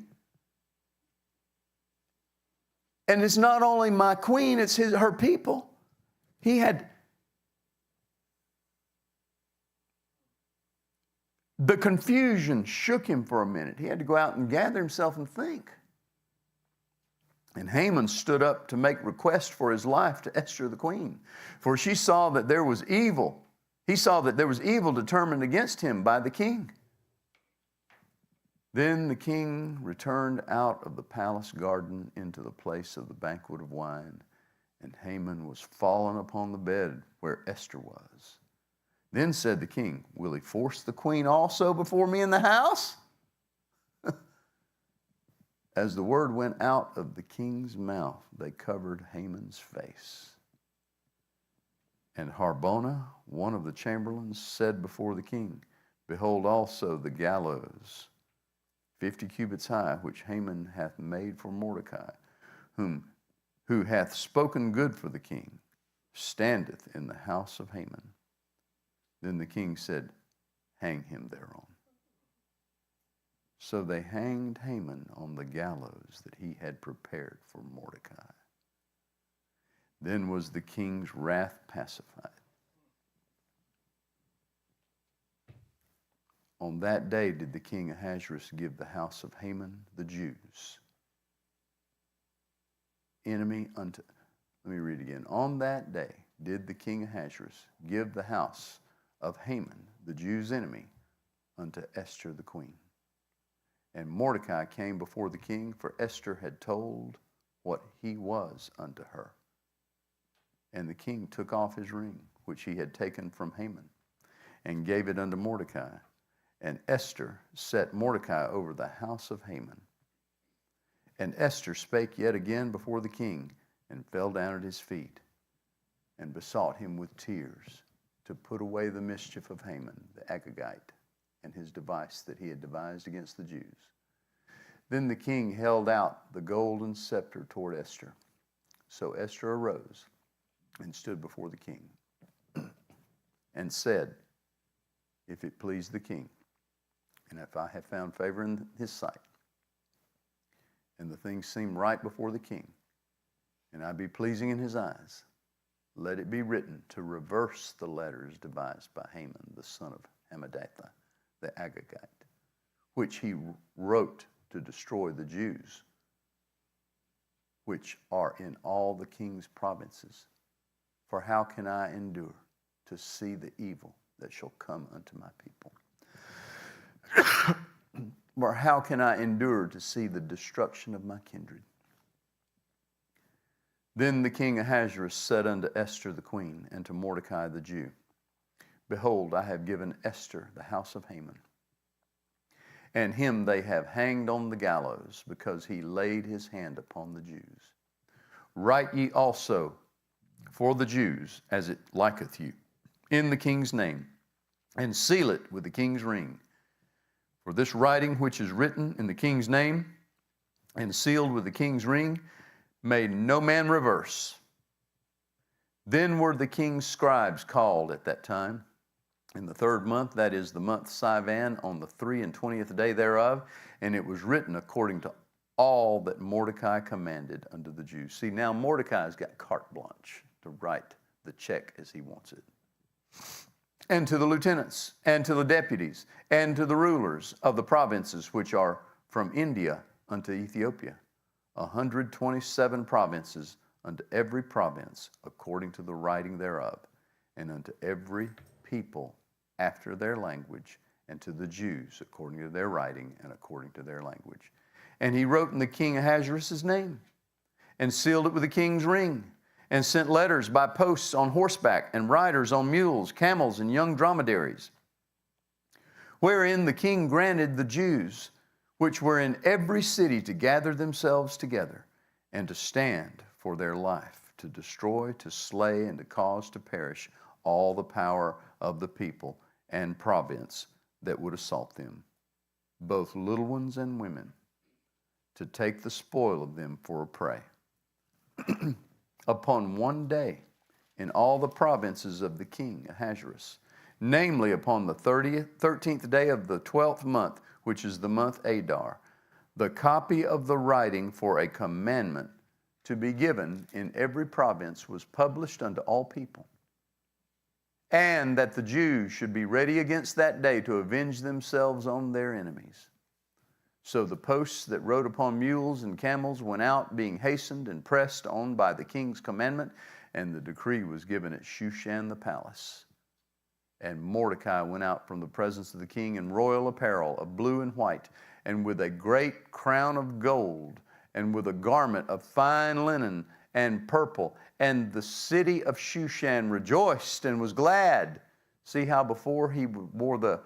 And it's not only my queen, it's her people. The confusion shook him for a minute. He had to go out and gather himself and think. And Haman stood up to make request for his life to Esther the queen, for she saw that there was evil. He saw that there was evil determined against him by the king. Then the king returned out of the palace garden into the place of the banquet of wine, and Haman was fallen upon the bed where Esther was. Then said the king, will he force the queen also before me in the house? As the word went out of the king's mouth, they covered Haman's face. And Harbona, one of the chamberlains, said before the king, behold also the gallows, 50 cubits high, which Haman hath made for Mordecai, who hath spoken good for the king, standeth in the house of Haman. Then the king said, hang him thereon. So they hanged Haman on the gallows that he had prepared for Mordecai. Then was the king's wrath pacified. On that day did the king Ahasuerus give the house of Haman the Jews enemy unto, let me read again. On that day did the king Ahasuerus give the house of Haman, the Jews' enemy, unto Esther the queen. And Mordecai came before the king, for Esther had told what he was unto her. And the king took off his ring, which he had taken from Haman, and gave it unto Mordecai. And Esther set Mordecai over the house of Haman. And Esther spake yet again before the king, and fell down at his feet, and besought him with tears to put away the mischief of Haman the Agagite, and his device that he had devised against the Jews. Then the king held out the golden scepter toward Esther. So Esther arose and stood before the king, and said, If it please the king, and if I have found favor in his sight, and the thing seem right before the king, and I be pleasing in his eyes, let it be written to reverse the letters devised by Haman, the son of Hammedatha, the Agagite, which he wrote to destroy the Jews, which are in all the king's provinces. For how can I endure to see the evil that shall come unto my people? Or how can I endure to see the destruction of my kindred? Then the king Ahasuerus said unto Esther the queen, and to Mordecai the Jew, Behold, I have given Esther the house of Haman, and him they have hanged on the gallows, because he laid his hand upon the Jews. Write ye also for the Jews, as it liketh you, in the king's name, and seal it with the king's ring. For this writing which is written in the king's name, and sealed with the king's ring, may no man reverse. Then were the king's scribes called at that time, in the 3rd month, that is the month Sivan, on the 23rd day thereof, and it was written according to all that Mordecai commanded unto the Jews. See, now Mordecai's got carte blanche to write the check as he wants it. And to the lieutenants, and to the deputies, and to the rulers of the provinces which are from India unto Ethiopia, 127 provinces, unto every province according to the writing thereof, and unto every people after their language, and to the Jews according to their writing and according to their language. And he wrote in the king Ahasuerus' name, and sealed it with the king's ring, and sent letters by posts on horseback, and riders on mules, camels, and young dromedaries, wherein the king granted the Jews, which were in every city, to gather themselves together, and to stand for their life, to destroy, to slay, and to cause to perish all the power of the people and province that would assault them, both little ones and women, to take the spoil of them for a prey. Upon one day in all the provinces of the king Ahasuerus, namely upon the 13th day of the 12th month, which is the month Adar, the copy of the writing for a commandment to be given in every province was published unto all people, and that the Jews should be ready against that day to avenge themselves on their enemies. So the posts that rode upon mules and camels went out, being hastened and pressed on by the king's commandment, and the decree was given at Shushan the palace. And Mordecai went out from the presence of the king in royal apparel of blue and white, and with a great crown of gold, and with a garment of fine linen and purple. And the city of Shushan rejoiced and was glad. See how before he wore the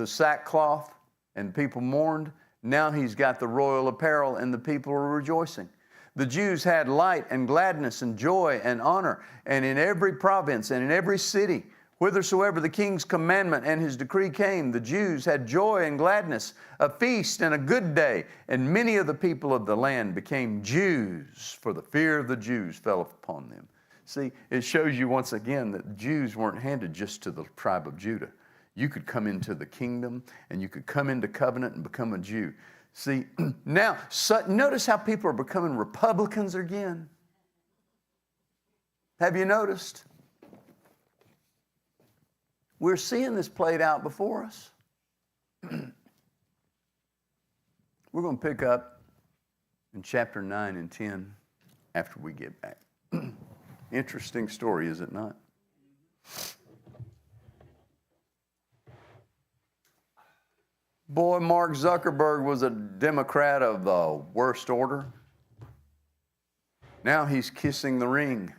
sackcloth and people mourned? Now he's got the royal apparel and the people are rejoicing. The Jews had light and gladness and joy and honor, and in every province and in every city, whithersoever the king's commandment and his decree came, the Jews had joy and gladness, a feast and a good day, and many of the people of the land became Jews, for the fear of the Jews fell upon them. See, it shows you once again that the Jews weren't handed just to the tribe of Judah. You could come into the kingdom and you could come into covenant and become a Jew. See, now, notice how people are becoming Republicans again. Have you noticed? We're seeing this played out before us. We're going to pick up in chapter 9 and 10 after we get back. Interesting story, is it not? Boy, Mark Zuckerberg was a Democrat of the worst order. Now he's kissing the ring.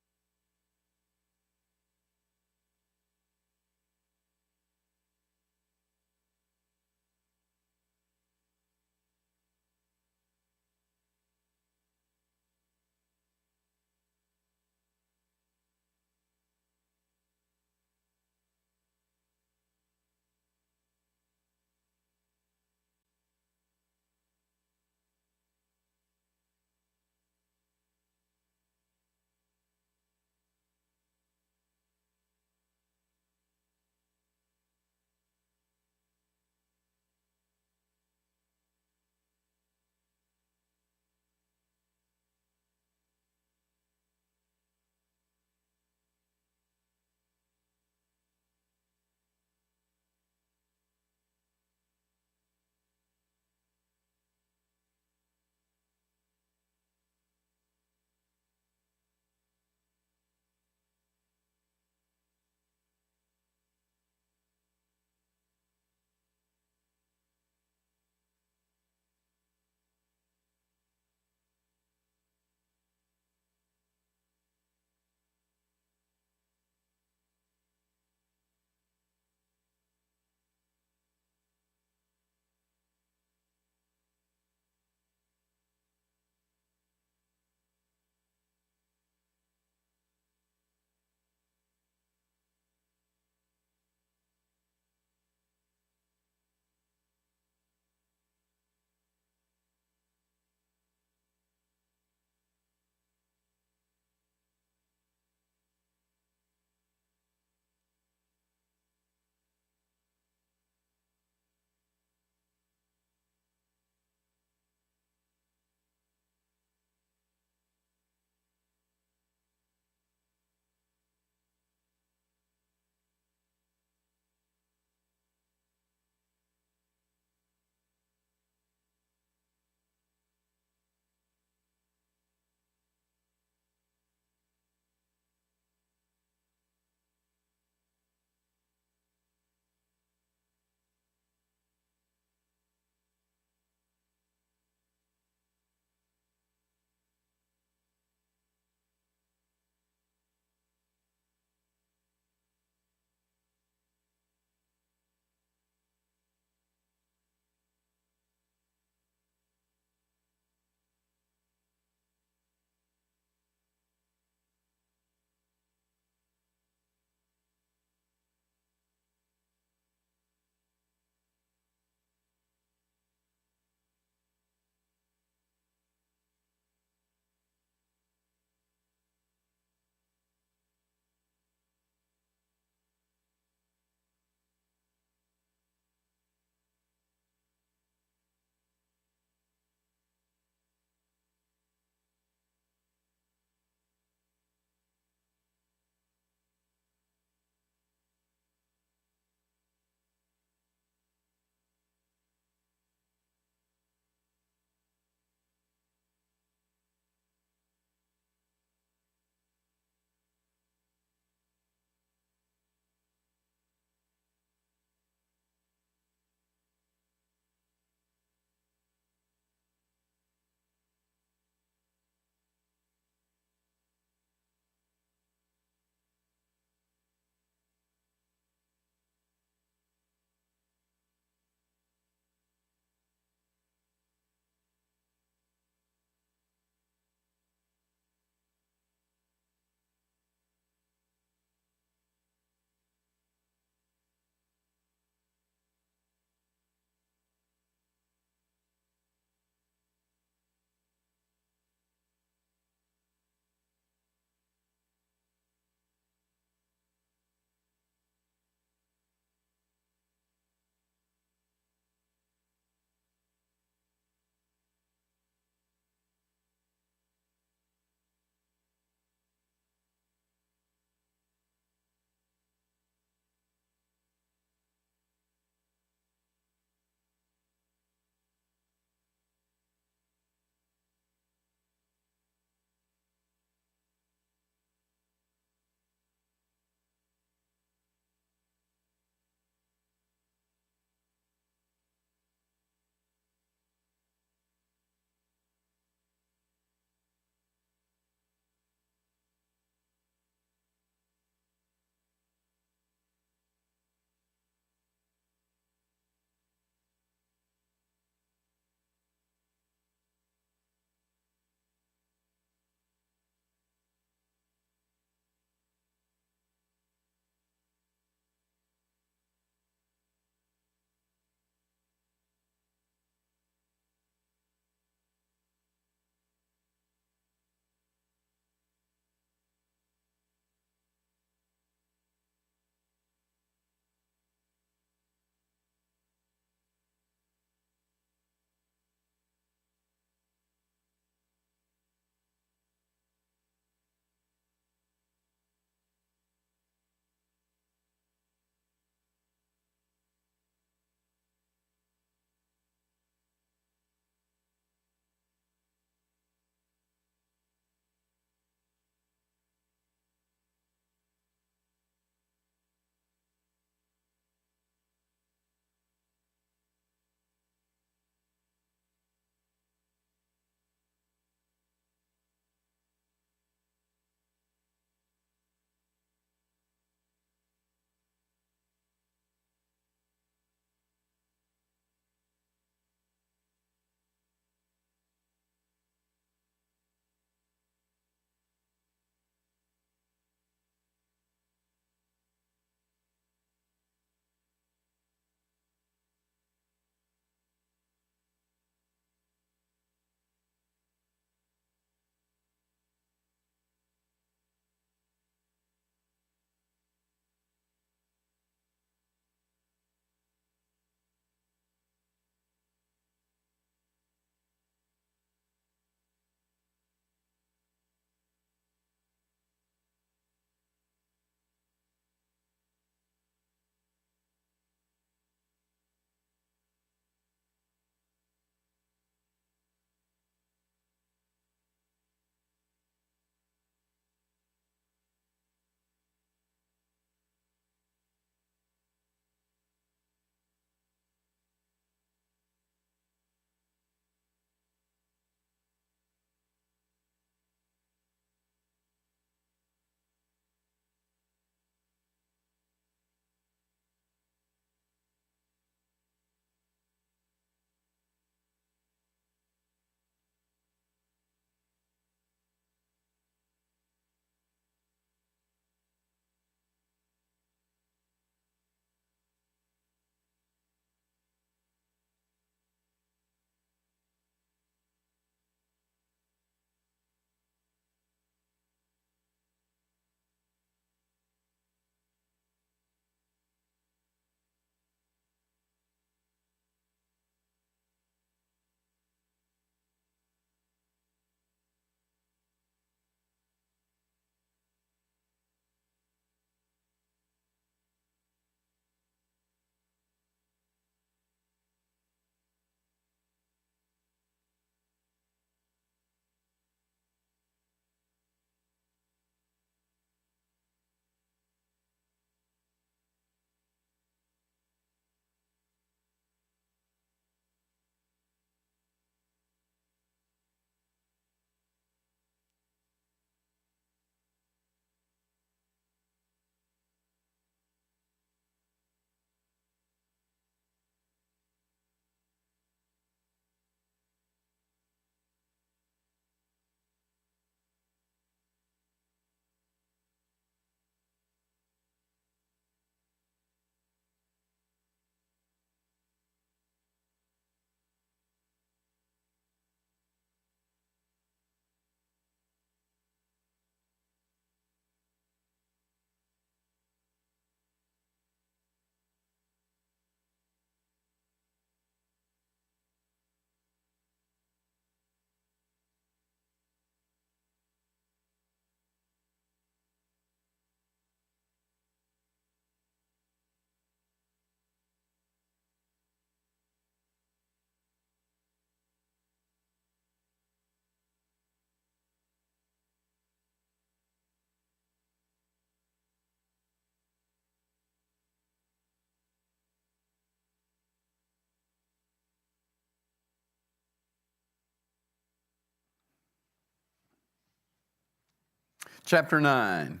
Chapter 9.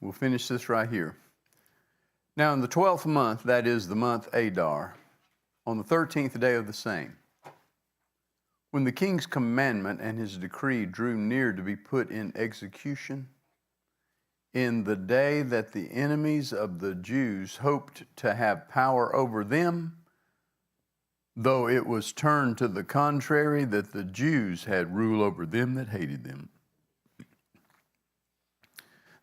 We'll finish this right here. Now in the 12th month, that is the month Adar, on the 13th day of the same, when the king's commandment and his decree drew near to be put in execution, in the day that the enemies of the Jews hoped to have power over them, though it was turned to the contrary, that the Jews had rule over them that hated them.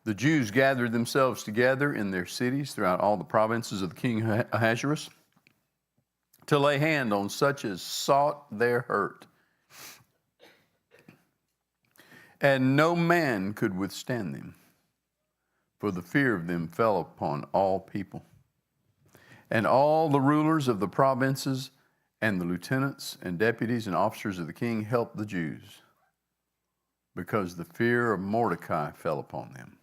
The Jews gathered themselves together in their cities throughout all the provinces of the king Ahasuerus to lay hand on such as sought their hurt. And no man could withstand them, for the fear of them fell upon all people. And all the rulers of the provinces and the lieutenants and deputies and officers of the king helped the Jews, because the fear of Mordecai fell upon them.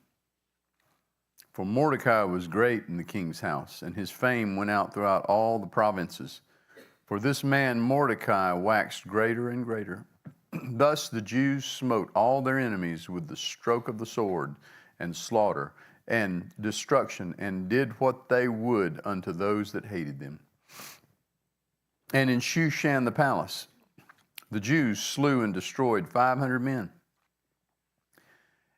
For Mordecai was great in the king's house, and his fame went out throughout all the provinces. For this man Mordecai waxed greater and greater. Thus the Jews smote all their enemies with the stroke of the sword, and slaughter, and destruction, and did what they would unto those that hated them. And in Shushan the palace, the Jews slew and destroyed 500 men.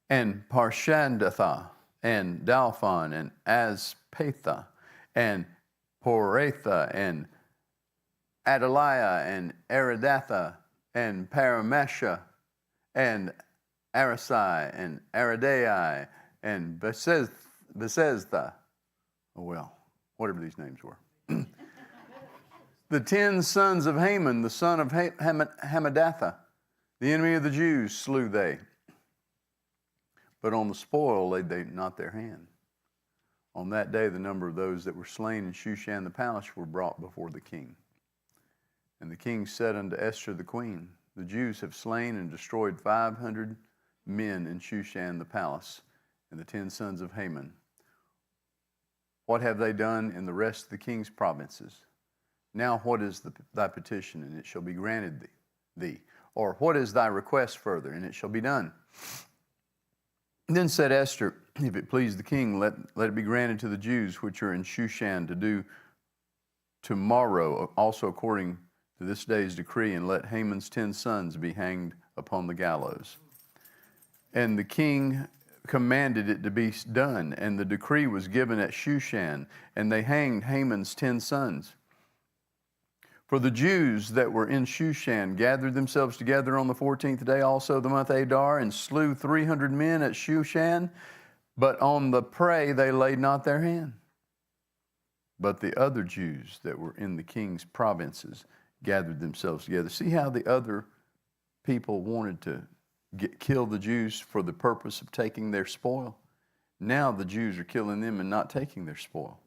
And Parshandatha, and Dalphon, and Aspatha, and Poratha, and Adaliah, and Aridatha, and Paramesha, and Arasai, and Aradai, and Beseztha. Oh, well, whatever these names were. The 10 sons of Haman, the son of Hammedatha, the enemy of the Jews, slew they. But on the spoil laid they not their hand. On that day the number of those that were slain in Shushan the palace were brought before the king. And the king said unto Esther the queen, the Jews have slain and destroyed 500 men in Shushan the palace, and the 10 sons of Haman. What have they done in the rest of the king's provinces? Now what is thy petition, and it shall be granted thee? Or what is thy request further, and it shall be done? Then said Esther, if it please the king, let it be granted to the Jews which are in Shushan to do tomorrow, also according to this day's decree, and let Haman's 10 sons be hanged upon the gallows. And the king commanded it to be done, and the decree was given at Shushan, and they hanged Haman's 10 sons. For the Jews that were in Shushan gathered themselves together on the 14th day also of the month Adar, and slew 300 men at Shushan, but on the prey they laid not their hand. But the other Jews that were in the king's provinces gathered themselves together. See how the other people wanted to kill the Jews for the purpose of taking their spoil? Now the Jews are killing them and not taking their spoil.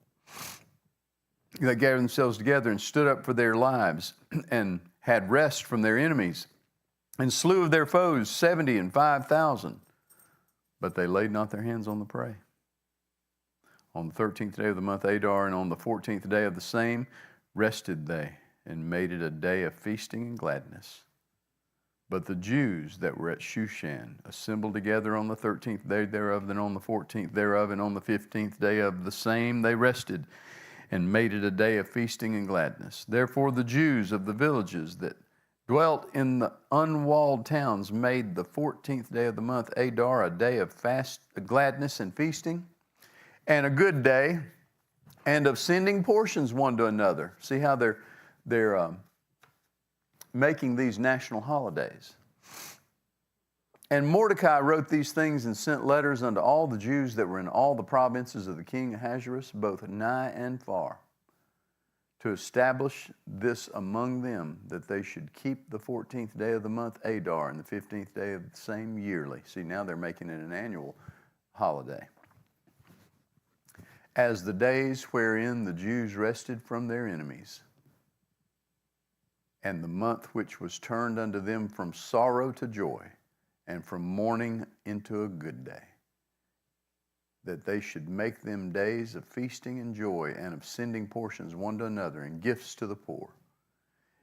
They gathered themselves together and stood up for their lives and had rest from their enemies, and slew of their foes 70 and 5,000. But they laid not their hands on the prey. On the 13th day of the month Adar, and on the 14th day of the same, rested they, and made it a day of feasting and gladness. But the Jews that were at Shushan assembled together on the 13th day thereof, then on the 14th thereof, and on the 15th day of the same they rested, and made it a day of feasting and gladness. Therefore the Jews of the villages that dwelt in the unwalled towns made the 14th day of the month Adar a day of gladness and feasting, and a good day, and of sending portions one to another. See how they're making these national holidays. And Mordecai wrote these things and sent letters unto all the Jews that were in all the provinces of the king Ahasuerus, both nigh and far, to establish this among them, that they should keep the 14th day of the month Adar and the 15th day of the same yearly. See, now they're making it an annual holiday. As the days wherein the Jews rested from their enemies, and the month which was turned unto them from sorrow to joy, and from mourning into a good day, that they should make them days of feasting and joy, and of sending portions one to another, and gifts to the poor.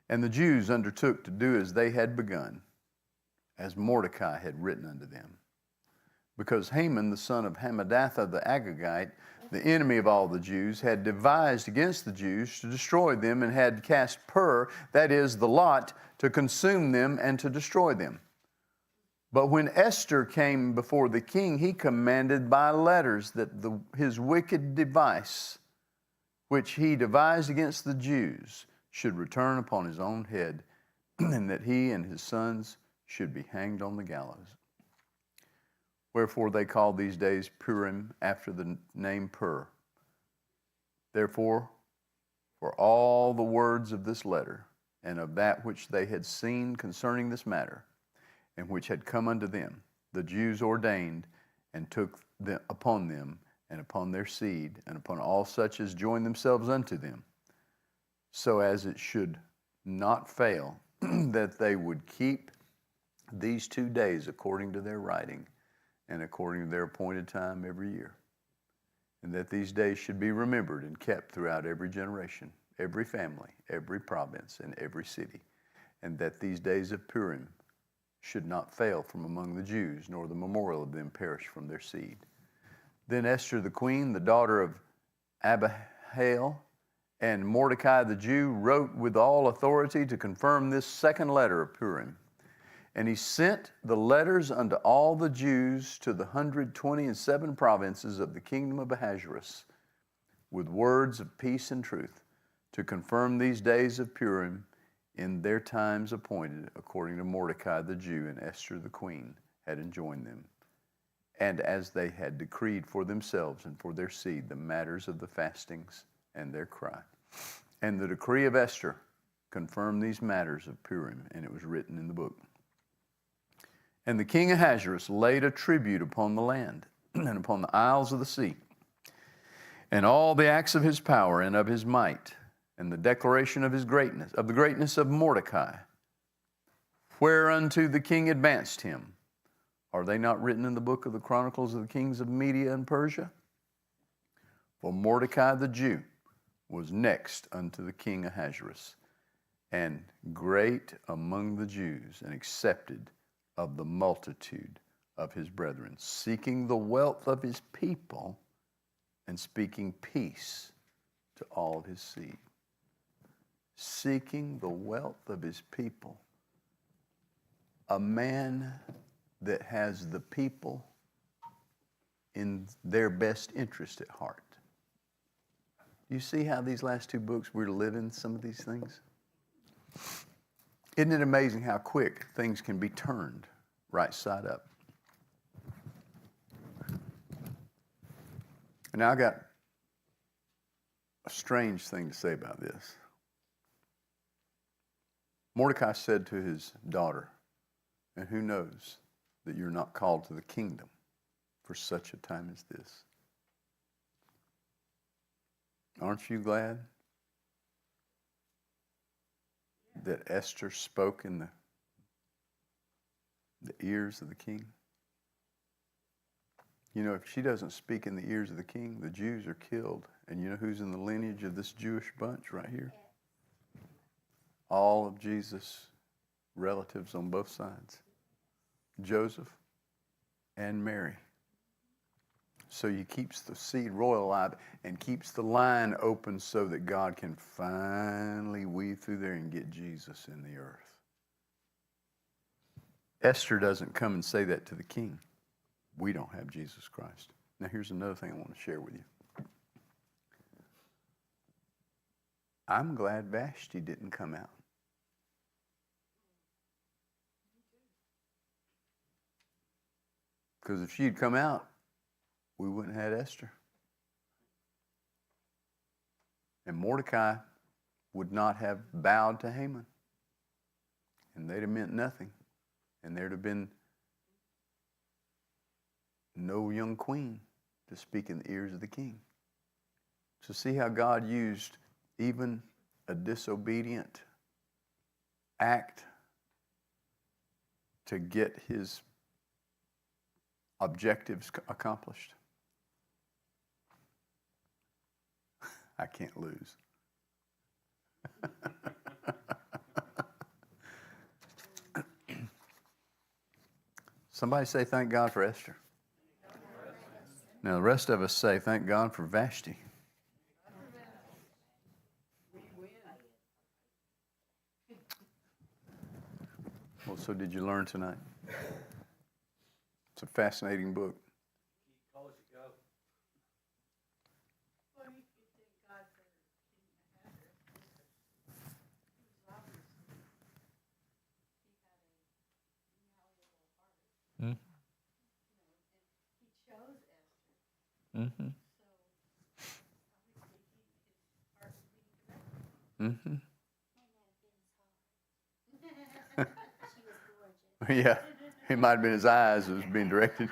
And the Jews undertook to do as they had begun, as Mordecai had written unto them. Because Haman, the son of Hammedatha the Agagite, the enemy of all the Jews, had devised against the Jews to destroy them, and had cast pur, that is, the lot, to consume them and to destroy them. But when Esther came before the king, he commanded by letters that his wicked device, which he devised against the Jews, should return upon his own head, and that he and his sons should be hanged on the gallows. Wherefore they called these days Purim, after the name Pur. Therefore, for all the words of this letter, and of that which they had seen concerning this matter, and which had come unto them, the Jews ordained and took them upon them, and upon their seed, and upon all such as joined themselves unto them, so as it should not fail, that they would keep these 2 days according to their writing, and according to their appointed time every year. And that these days should be remembered and kept throughout every generation, every family, every province, and every city. And that these days of Purim should not fail from among the Jews, nor the memorial of them perish from their seed. Then Esther the queen, the daughter of Abihail, and Mordecai the Jew wrote with all authority to confirm this second letter of Purim. And he sent the letters unto all the Jews to the 127 provinces of the kingdom of Ahasuerus, with words of peace and truth, to confirm these days of Purim in their times appointed, according to Mordecai the Jew and Esther the queen had enjoined them, and as they had decreed for themselves and for their seed the matters of the fastings and their cry. And the decree of Esther confirmed these matters of Purim, and it was written in the book. And the king Ahasuerus laid a tribute upon the land and upon the isles of the sea, and all the acts of his power and of his might, and the declaration of his greatness, of the greatness of Mordecai, whereunto the king advanced him. Are they not written in the book of the Chronicles of the kings of Media and Persia? For Mordecai the Jew was next unto the king Ahasuerus, and great among the Jews, and accepted of the multitude of his brethren, seeking the wealth of his people, and speaking peace to all of his seed. Seeking the wealth of his people. A man that has the people in their best interest at heart. You see how these last 2 books we're living some of these things? Isn't it amazing how quick things can be turned right side up? And now I got a strange thing to say about this. Mordecai said to his daughter, and who knows that you're not called to the kingdom for such a time as this? Aren't you glad that Esther spoke in the ears of the king? You know, if she doesn't speak in the ears of the king, the Jews are killed. And you know who's in the lineage of this Jewish bunch right here? All of Jesus' relatives on both sides. Joseph and Mary. So he keeps the seed royal alive and keeps the line open so that God can finally weave through there and get Jesus in the earth. Esther doesn't come and say that to the king. We don't have Jesus Christ. Now here's another thing I want to share with you. I'm glad Vashti didn't come out. Because if she'd come out, we wouldn't have had Esther. And Mordecai would not have bowed to Haman. And they'd have meant nothing. And there'd have been no young queen to speak in the ears of the king. So see how God used even a disobedient act to get his objectives accomplished. I can't lose. Somebody say, thank God for Esther. Now, the rest of us say, thank God for Vashti. Well, so did you learn tonight? It's a fascinating book. Mm-hmm. Mm-hmm. Yeah, it might have been his eyes that was being directed.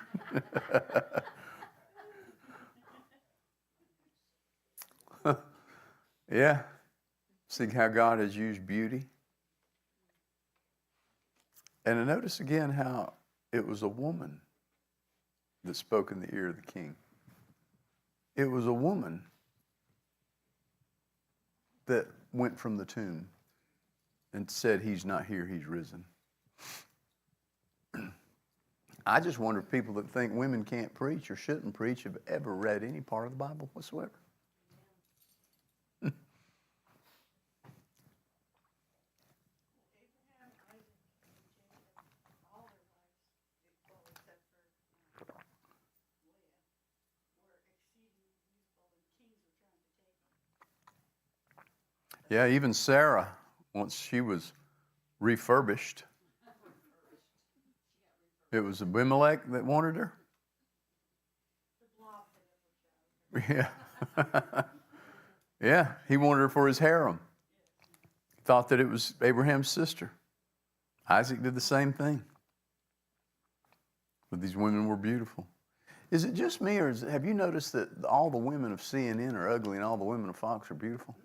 Yeah. See how God has used beauty. And notice again how it was a woman that spoke in the ear of the king. It was a woman that went from the tomb and said, he's not here, he's risen. I just wonder if people that think women can't preach or shouldn't preach have ever read any part of the Bible whatsoever. Yeah, even Sarah, once she was refurbished, it was Abimelech that wanted her. Yeah. Yeah, he wanted her for his harem. Thought that it was Abraham's sister. Isaac did the same thing. But these women were beautiful. Is it just me, or have you noticed that all the women of CNN are ugly and all the women of Fox are beautiful?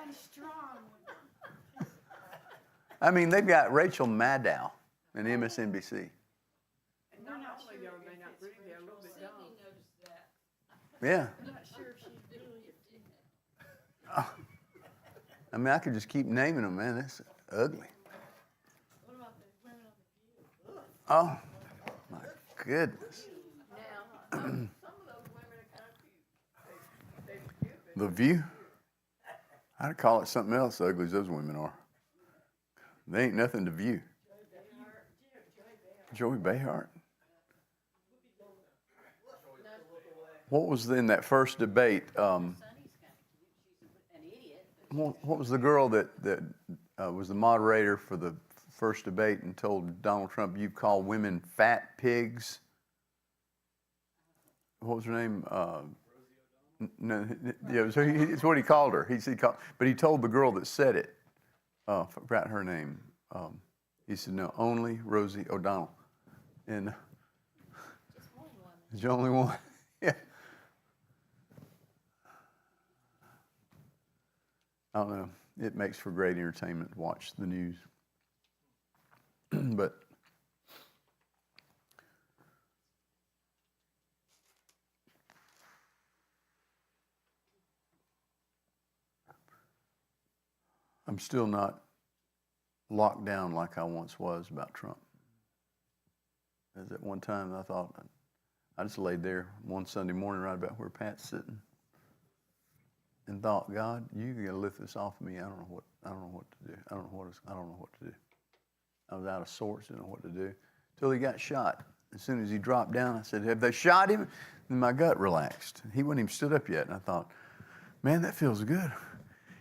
And strong. I mean, they've got Rachel Maddow in MSNBC. And not only are they not pretty, they're a little bit dumb. Yeah. I'm not sure if she's really. I mean, I could just keep naming them, man. That's ugly. What about the women on the View? Oh, my goodness. Now, some of those women are kind of cute. They're cute. The View? I'd call it something else, ugly as those women are. They ain't nothing to view. Joey Behart. What was in that first debate? What was the girl that was the moderator for the first debate and told Donald Trump, you call women fat pigs? What was her name? No, yeah, so it's what he called her. But he told the girl that said it, forgot her name. He said, no, only Rosie O'Donnell. And it's the only one. Yeah. I don't know. It makes for great entertainment to watch the news. But I'm still not locked down like I once was about Trump. As at one time I thought, I just laid there one Sunday morning right about where Pat's sitting and thought, God, you got to lift this off of me. I don't know what to do. I don't know what to do. I was out of sorts, didn't know what to do. Till he got shot. As soon as he dropped down, I said, have they shot him? And my gut relaxed. He wasn't even stood up yet. And I thought, man, that feels good.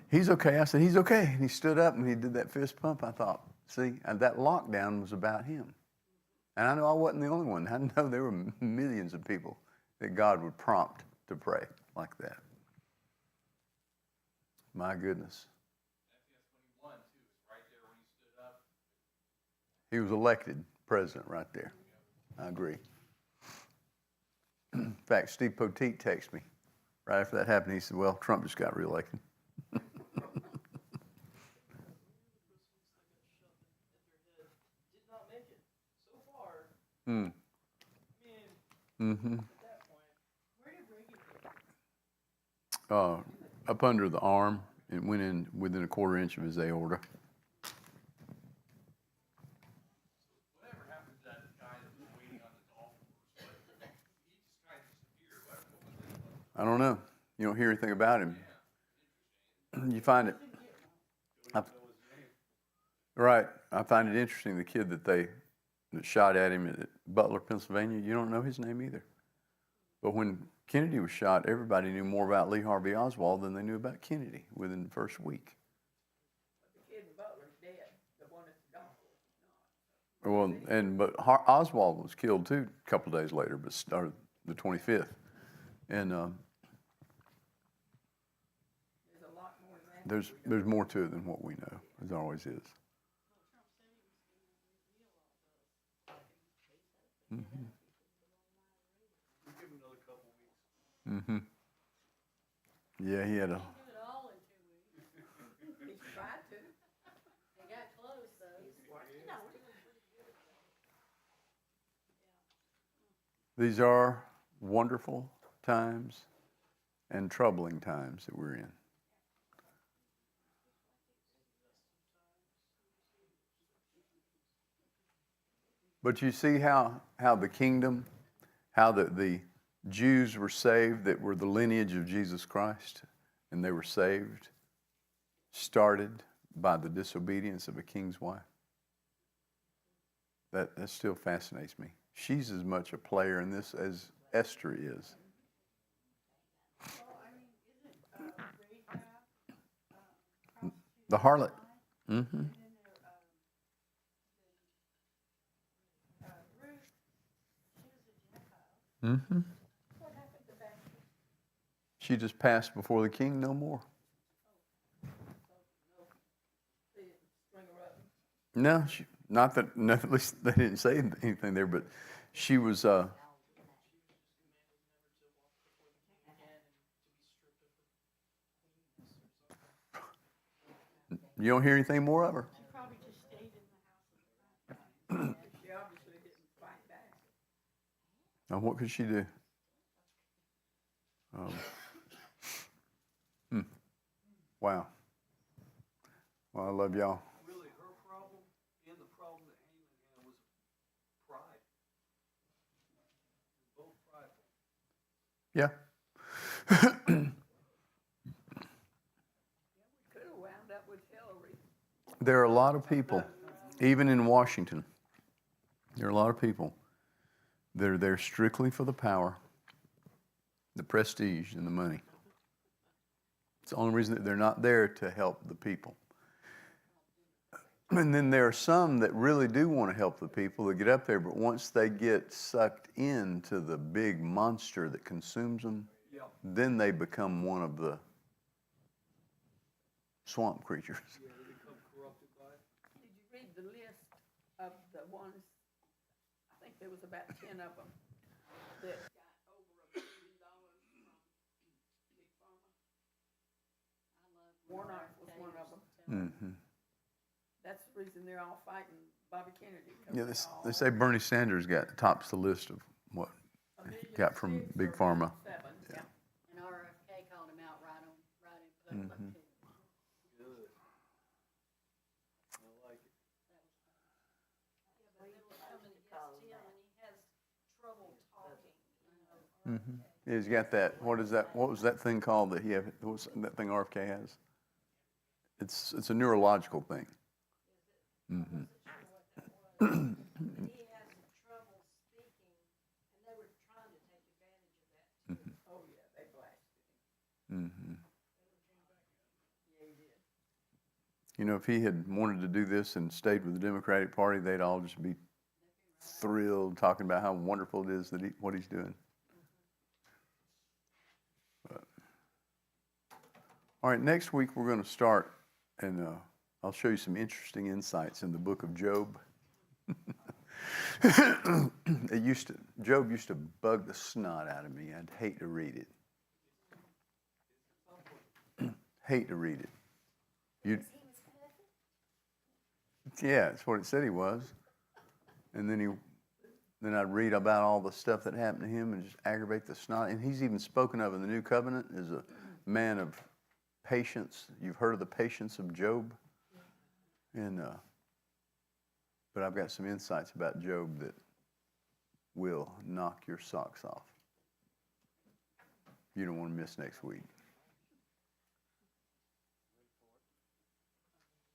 He's okay. I said, he's okay. And he stood up and he did that fist pump. I thought, see, and that lockdown was about him. And I know I wasn't the only one. I know there were millions of people that God would prompt to pray like that. My goodness. He was elected president right there. I agree. In fact, Steve Poteet texted me right after that happened. He said, well, Trump just got reelected. Mm. Mm-hmm. Up under the arm. It went in within a quarter inch of his aorta. I don't know. You don't hear anything about him. You find it. Right. I find it interesting, the kid that shot at him at Butler, Pennsylvania, you don't know his name either. But when Kennedy was shot, everybody knew more about Lee Harvey Oswald than they knew about Kennedy within the first week. But the kid in Butler's dead. The one at the golf course is not. Well, but Oswald was killed too a couple of days later, but started the 25th. And There's a lot more than that. there's more to it than what we know. There always is. Mm-hmm. Give him another couple weeks. Mm-hmm. Yeah, he had a. Do it all in 2 weeks. He tried to. They got close though. You know, These are wonderful times and troubling times that we're in. But you see how the kingdom, how the Jews were saved that were the lineage of Jesus Christ, and they were saved, started by the disobedience of a king's wife. That still fascinates me. She's as much a player in this as Esther is. The harlot. Mm-hmm. Mm-hmm. She just passed before the king no more. No, not that. No, at least they didn't say anything there. But she was. You don't hear anything more of her. she probably just stayed in the house. She obviously didn't fight back. Now, what could she do? Wow. Well, I love y'all. Really, her problem and the problem that Haman had was pride. Both prideful. Yeah. Could have wound up with Hillary. There are a lot of people, even in Washington, there are a lot of people that are there strictly for the power, the prestige, and the money. It's the only reason that they're not there to help the people. And then there are some that really do want to help the people that get up there, but once they get sucked into the big monster that consumes them, then they become one of the swamp creatures. Yeah, they become corrupted by it. Did you read the list of the ones? I think there was about 10 of them that got over $1 billion from Big Pharma. Warnock was one of them. Mm-hmm. That's the reason they're all fighting Bobby Kennedy. 'cause Yeah, they're all- they say Bernie Sanders tops the list of what got from $1.6 Big or Pharma. $1.7. Yeah. And RFK called him out right in public too. Good. I like it. But they were coming against him and he has trouble talking, Mm-hmm. He's got that. What was that thing called that he had? What's that thing RFK has? It's a neurological thing. Mm-hmm. He has trouble speaking and they were trying to take advantage of that too. Oh, yeah, they blasted him. Mm-hmm. Yeah, he did. You know, if he had wanted to do this and stayed with the Democratic Party, they'd all just be thrilled, talking about how wonderful it is that what he's doing. But, all right, next week we're going to start, and I'll show you some interesting insights in the book of Job. Job used to bug the snot out of me. I'd hate to read it. Hate to read it. Yeah, that's what it said he was. And then I'd read about all the stuff that happened to him and just aggravate the snot. And he's even spoken of in the New Covenant as a man of patience. You've heard of the patience of Job? And but I've got some insights about Job that will knock your socks off. You don't want to miss next week.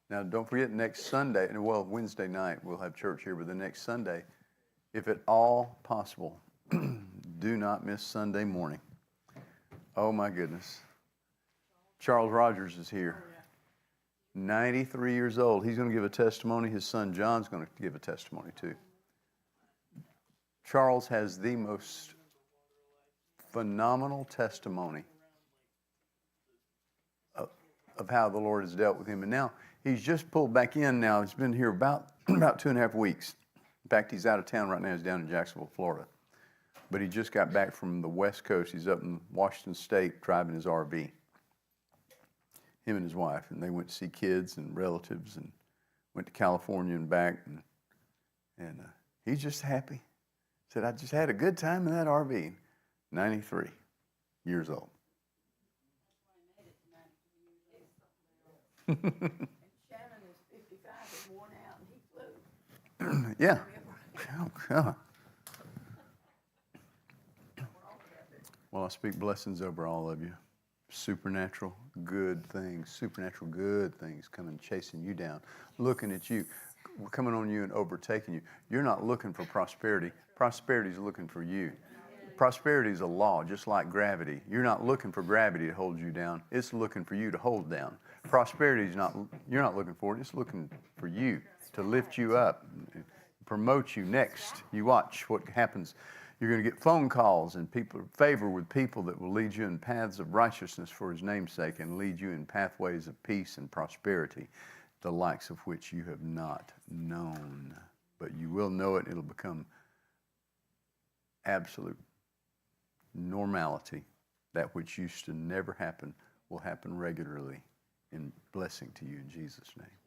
Now, don't forget next Sunday, well, Wednesday night we'll have church here, but the next Sunday, if at all possible, do not miss Sunday morning. Oh, my goodness. Charles Rogers is here. 93 years old. He's going to give a testimony. His son John's going to give a testimony too. Charles has the most phenomenal testimony of how the Lord has dealt with him. And now he's just pulled back in now. He's been here about 2.5 weeks. In fact, he's out of town right now. He's down in Jacksonville, Florida. But he just got back from the West Coast. He's up in Washington State driving his RV. Him and his wife. And they went to see kids and relatives and went to California and back. And he's just happy. Said, I just had a good time in that RV. 93 years old. And Shannon is 55 and worn out, and he flew. Yeah. Oh, God. Well, I speak blessings over all of you. Supernatural good things coming chasing you down, looking at you, coming on you and overtaking you. You're not looking for prosperity. Prosperity is looking for you. Prosperity is a law, just like gravity. You're not looking for gravity to hold you down. It's looking for you to hold down. Prosperity is not, you're not looking for it. It's looking for you to lift you up, promote you. Next, you watch what happens. You're going to get phone calls and favor with people that will lead you in paths of righteousness for his name's sake and lead you in pathways of peace and prosperity, the likes of which you have not known. But you will know it. It'll become absolute normality. That which used to never happen will happen regularly in blessing to you in Jesus' name.